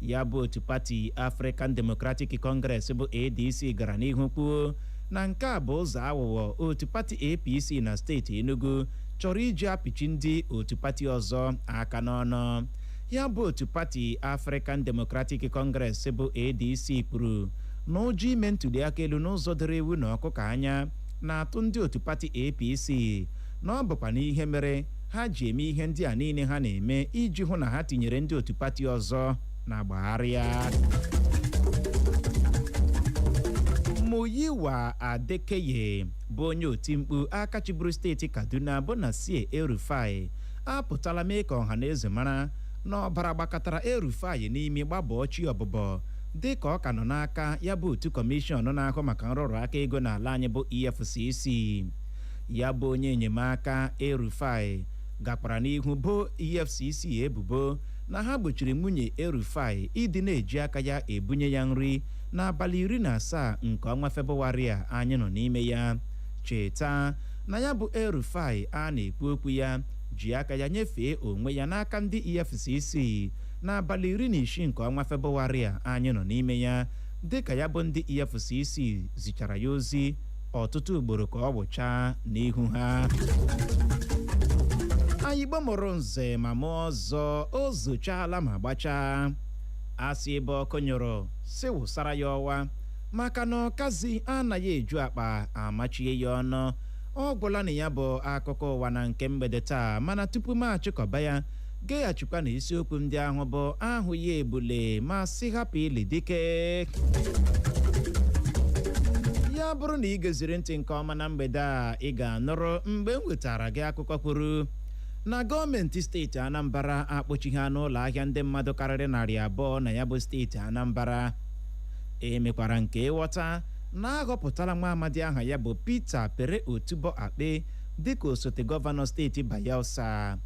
[SPEAKER 1] ya bụ otu pati African Democratic Congress bụ ADC gara n'ihu kwuo na nke a bụ ụzọ aghụghọ otu pati APC na steeti Enugu chọrọ iji apịchi ndị otu pati ọzọ aka n'ọnụ. ya bụ otu pati African Democratic Congress bụ ADC kwuru na ụjọ ime ntuliaka elu n'ụzọ doro ewu na ọkụkọ anya na-atụ ndị otu pati APC na ọ bụkwa n'ihe mere ha ji eme ihe ndị a niile ha na-eme iji hụ na ha tinyere ndị otu pati ọzọ na-agbagharị ya. Muyiwa Adekeye bụ onye oti mkpu aka chịburu steeti Kaduna bụ Nasir El-Rufai apụtala mee ka ọha na eze mara na ọbara gbakọtara El-Rufai n'imi gbabọọ chi ọbụbọ dị ka ọ ka nọ n'aka ya bụ otu kọmishọn na-ahụ maka nrụrụ aka ego n'ala anyị bụ EFCC. ya bụ onye enyemaka El-Rufai gakwara n'ihu bụ EFCC ebubo na ha gbochiri nwunye El-Rufai ịdị na-eji aka ya ebunye ya nri n'abalị 17 nke ọnwa Febụwarị a anyị nọ n'ime ya. cheta na ya bụ El-Rufai a na-ekwu okwu ya ji aka ya nyefee onwe ya n'aka ndị EFCC n'abalị 16 nke ọnwa Febụwarị a anyị nọ n'ime ya dịka ya bụ ndị EFCC zichara ya ozi ọtụtụ ugboro ka ọ gbụchaa n'ihu ha. Anyị Igbo mụrụ nze ma mụọ ọzọ o zochaala ma gbachaa. Asị ebe ọkụ nyụrụ si wụsara ya ọwa maka na ọkazi anaghị eju akpa amachie ya ọnụ. Ọ gwụla na ya bụ akụkọ ụwa na nke mgbede taa, mana tupu m achịkọba ya geghachikwa na isiokwu ndị ahụ bụ ahụ ya ebule ma si hapụ ili dike. Ya bụrụ na ị geziri ntị nke ọma na mgbede a, ị ga-anụrụ mgbe m wetara gị akụkọ kwuru na gọọmenti steeti Anambra akpọchighị n'ụlọ ahịa ndị mmadụ karịrị 200 na ya bụ steeti Anambra. Emekwara nke ịghọta na aghọpụtala nwa amadi aha ya bụ Peter Pere Otubo Akpe dịka osote gọvanọ steeti Bayelsa.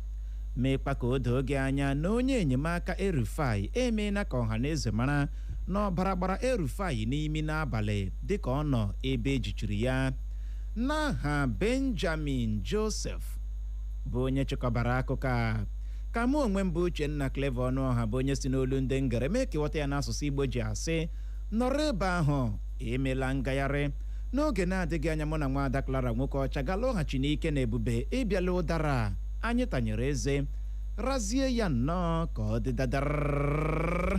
[SPEAKER 1] Mekpa ka o doo gị anya na onye enyemaka Erufai emeela ka ọha na eze mara na ọbara gbara Erufai n'imi n'abalị dịka ọ nọ ebe ejichiri ya. N'aha Benjamin Joseph bụ onye chịkọbara akụkọ a, ka mụ onwe m bụ Uchenna Clever Ọnụọha bụ onye si n'olu ndị ngere mee ka ịghọta ya n'asụsụ Igbo ji asị nọrọ ebe ahụ emela ngagharị. N'oge na-adịghị anya mụ na nwaada Clara nwoke ọcha ga-alọghachi n'ike na ebube ịbịala ụdara anyị tanyere eze razie ya nnọọ ka ọ dị dadar.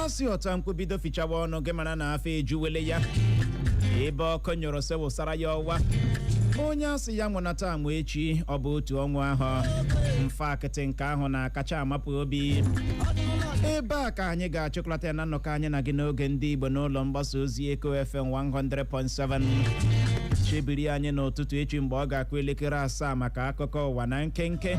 [SPEAKER 1] Si ọta mkpubido fichawa ọnụ gị mara na afọ ejuwele ya ebe ọkụ nyụrụ se wụsara ya ọwa. Onye asị ya nwụnata amụ echi ọ bụ otu ọnwa ahụ mfa akịtị nke ahụ na-akacha amapụ obi. Ebe a ka anyị ga-achịkọlata ya na nnọkọ anyị na gị n'oge ndị Igbo n'ụlọ mgbasa ozi Eko FM 100.7. Chebiri anyị n'ụtụtụ echi mgbe ọ ga-akụ elekere 7 maka akụkọ ụwa na nkenke.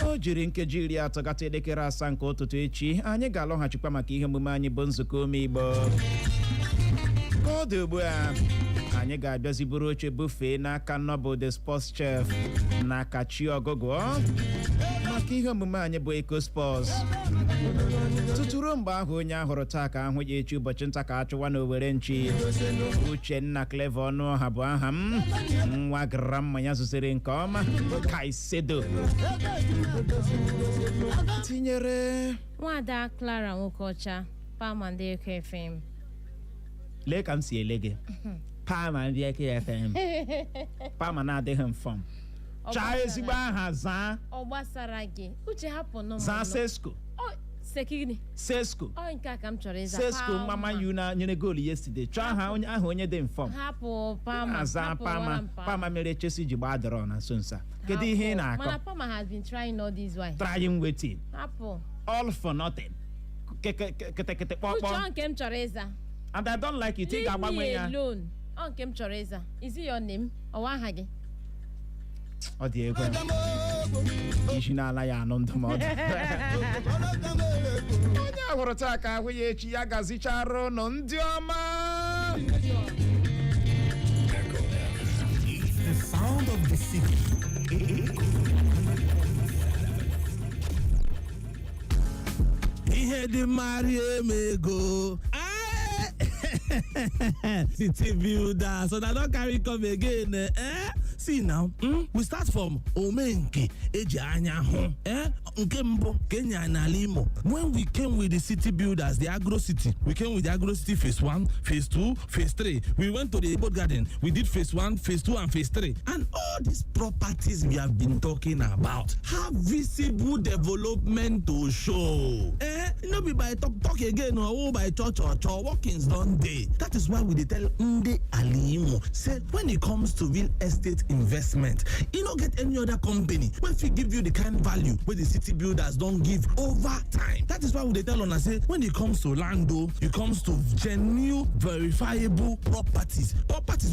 [SPEAKER 1] O jiri nkeji 30 gata elekere 7 nke ụtụtụ echi anyị ga-alọghachikwa maka ihe omume anyị bụ nzukọ ome Igbo. Ka ọ dị ugbu a anyị ga-abịazi buru oche bufee n'aka Noble the Sports Chef na Kachi Ọgụgụ maka ihe omume anyị bụ Eko Sports. Tuturu mgbe ahụ onye ahụrụ taa ka ahụ ya echi ụbọchị nta ka achụwa na Owere nchi. Uchenna Clever Ọnụọha bụ aha m. Nwa gramma ya zụziri nke ọma Kaisedo tinyere
[SPEAKER 2] nwaada Clara nwoke ọcha Pama ndị Eko FM.
[SPEAKER 1] Lee ka m si ele gị Pama ndị Eko FM. Pama na-adịghị mfọm. Chaa ezigbo aha zaa.
[SPEAKER 2] Ọ gbasara gị uche hapụ nụ
[SPEAKER 1] zaa Sesko.
[SPEAKER 2] Sekini
[SPEAKER 1] Sesko.
[SPEAKER 2] Ọ nke a ka m chọrọ ịza.
[SPEAKER 1] Sesko mama yu na nyere goolu yesterday. Chọọ aha onye dị mfọm.
[SPEAKER 2] Hapụ Pama.
[SPEAKER 1] Aza Pama mere Chelsea ji gbaa dọrọ na nso nso. Kedu ihe ị na-akọ?
[SPEAKER 2] Mana Pama has been trying all this while.
[SPEAKER 1] Trying waiting.
[SPEAKER 2] Hapụ.
[SPEAKER 1] All for nothing. Kete kpọkpọ.
[SPEAKER 2] Uche nke m chọrọ ịza.
[SPEAKER 1] And I don't like it. Ị ga-agbanwe ya.
[SPEAKER 2] Leave me alone. Ọ nke m chọrọ ịza. Is it your name? Ọwa aha gị?
[SPEAKER 1] Ọ dị egwu. Isi n'ala ya anụ ndụmọdụ. Onye ahụrụ taa ka ahụ ya echi ya gazichara ụnụ ndị ọma.
[SPEAKER 8] The sound of the city. Ihe dị mari emego. City builder, so that don't carry come again. See now, we start from omenke eji anya hụ. Nke mbụ Kenya na Limo. When we came with the city builders, the agro city, we came with the agro city phase 1, phase 2, phase 3. We went to the Obodo garden. We did phase 1, phase 2, and phase 3. And all these properties we have been talking about have visible development to show. No be by talk again or by church or workings done day. That is why we dey tell Nde Alimo say when it comes to real estate investment, you don't get any other company wey fit give you the kind value where the city builders don't give over time. That is why we dey tell una say when it comes to land, it comes to genuine verifiable properties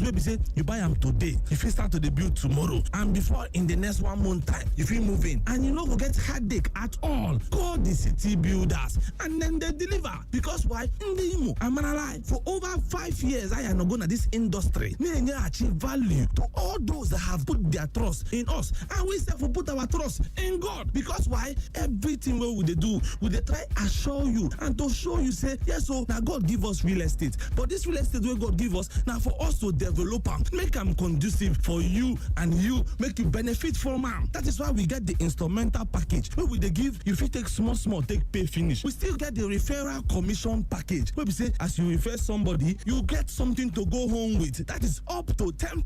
[SPEAKER 8] wey be say you buy them today, you fit start to dey build tomorrow, and before in the next 1 month time you fit move in, and you no go get headache at all. Call the city builders and then they deliver. Because why? Ndi Imo Amanalai for over 5 years I am not going to this industry. Me achieve value to all those that have put their trust in us, and we self put our trust in God. Because why? Everything we do, we dey try assure you and to show you say yes, so now God give us real estate, but this real estate where God give us now for us to develop am, make them conducive for you and you make you benefit from am. That is why we get the instrumental package where we dey give you fit take small take pay finish. We still get the referral commission package where we say as you refer somebody you get something to go home with. That is up to 10%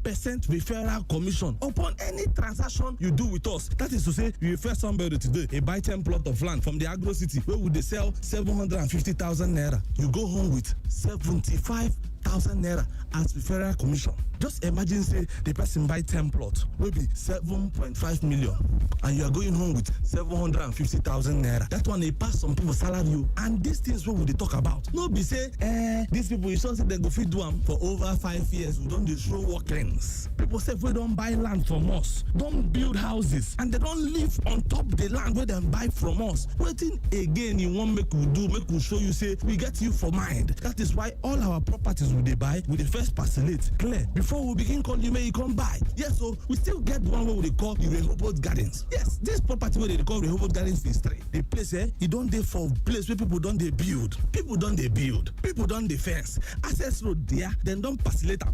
[SPEAKER 8] referral commission upon any transaction you do with us. That is to say you refer somebody today, a buy 10 plot of land from the agro city where would they sell 750,000 naira, you go home with 75,000 naira as referral commission. Just imagine say the person buy 10 plots will be 7.5 million and you are going home with 750,000 naira. That one they pass some people salary you, and these things what would they talk about? No be say these people you say they go fit do them for over 5 years. We don't dey show workings. People say if we don't buy land from us, don't build houses, and they don't live on top the land where they buy from us. Waiting again you want make we do, make we show you say we get you for mind. That is why all our properties we dey buy with the first parcelate clear before we begin call you, may you come buy. Yes, so we still get the one where we call the Rehoboth Gardens. Yes, this property where they call Rehoboth Gardens phase 3. The place it don't dey for place where people don't they build. People don't they build. People don't they fence. Access road there, then don't parcelate them.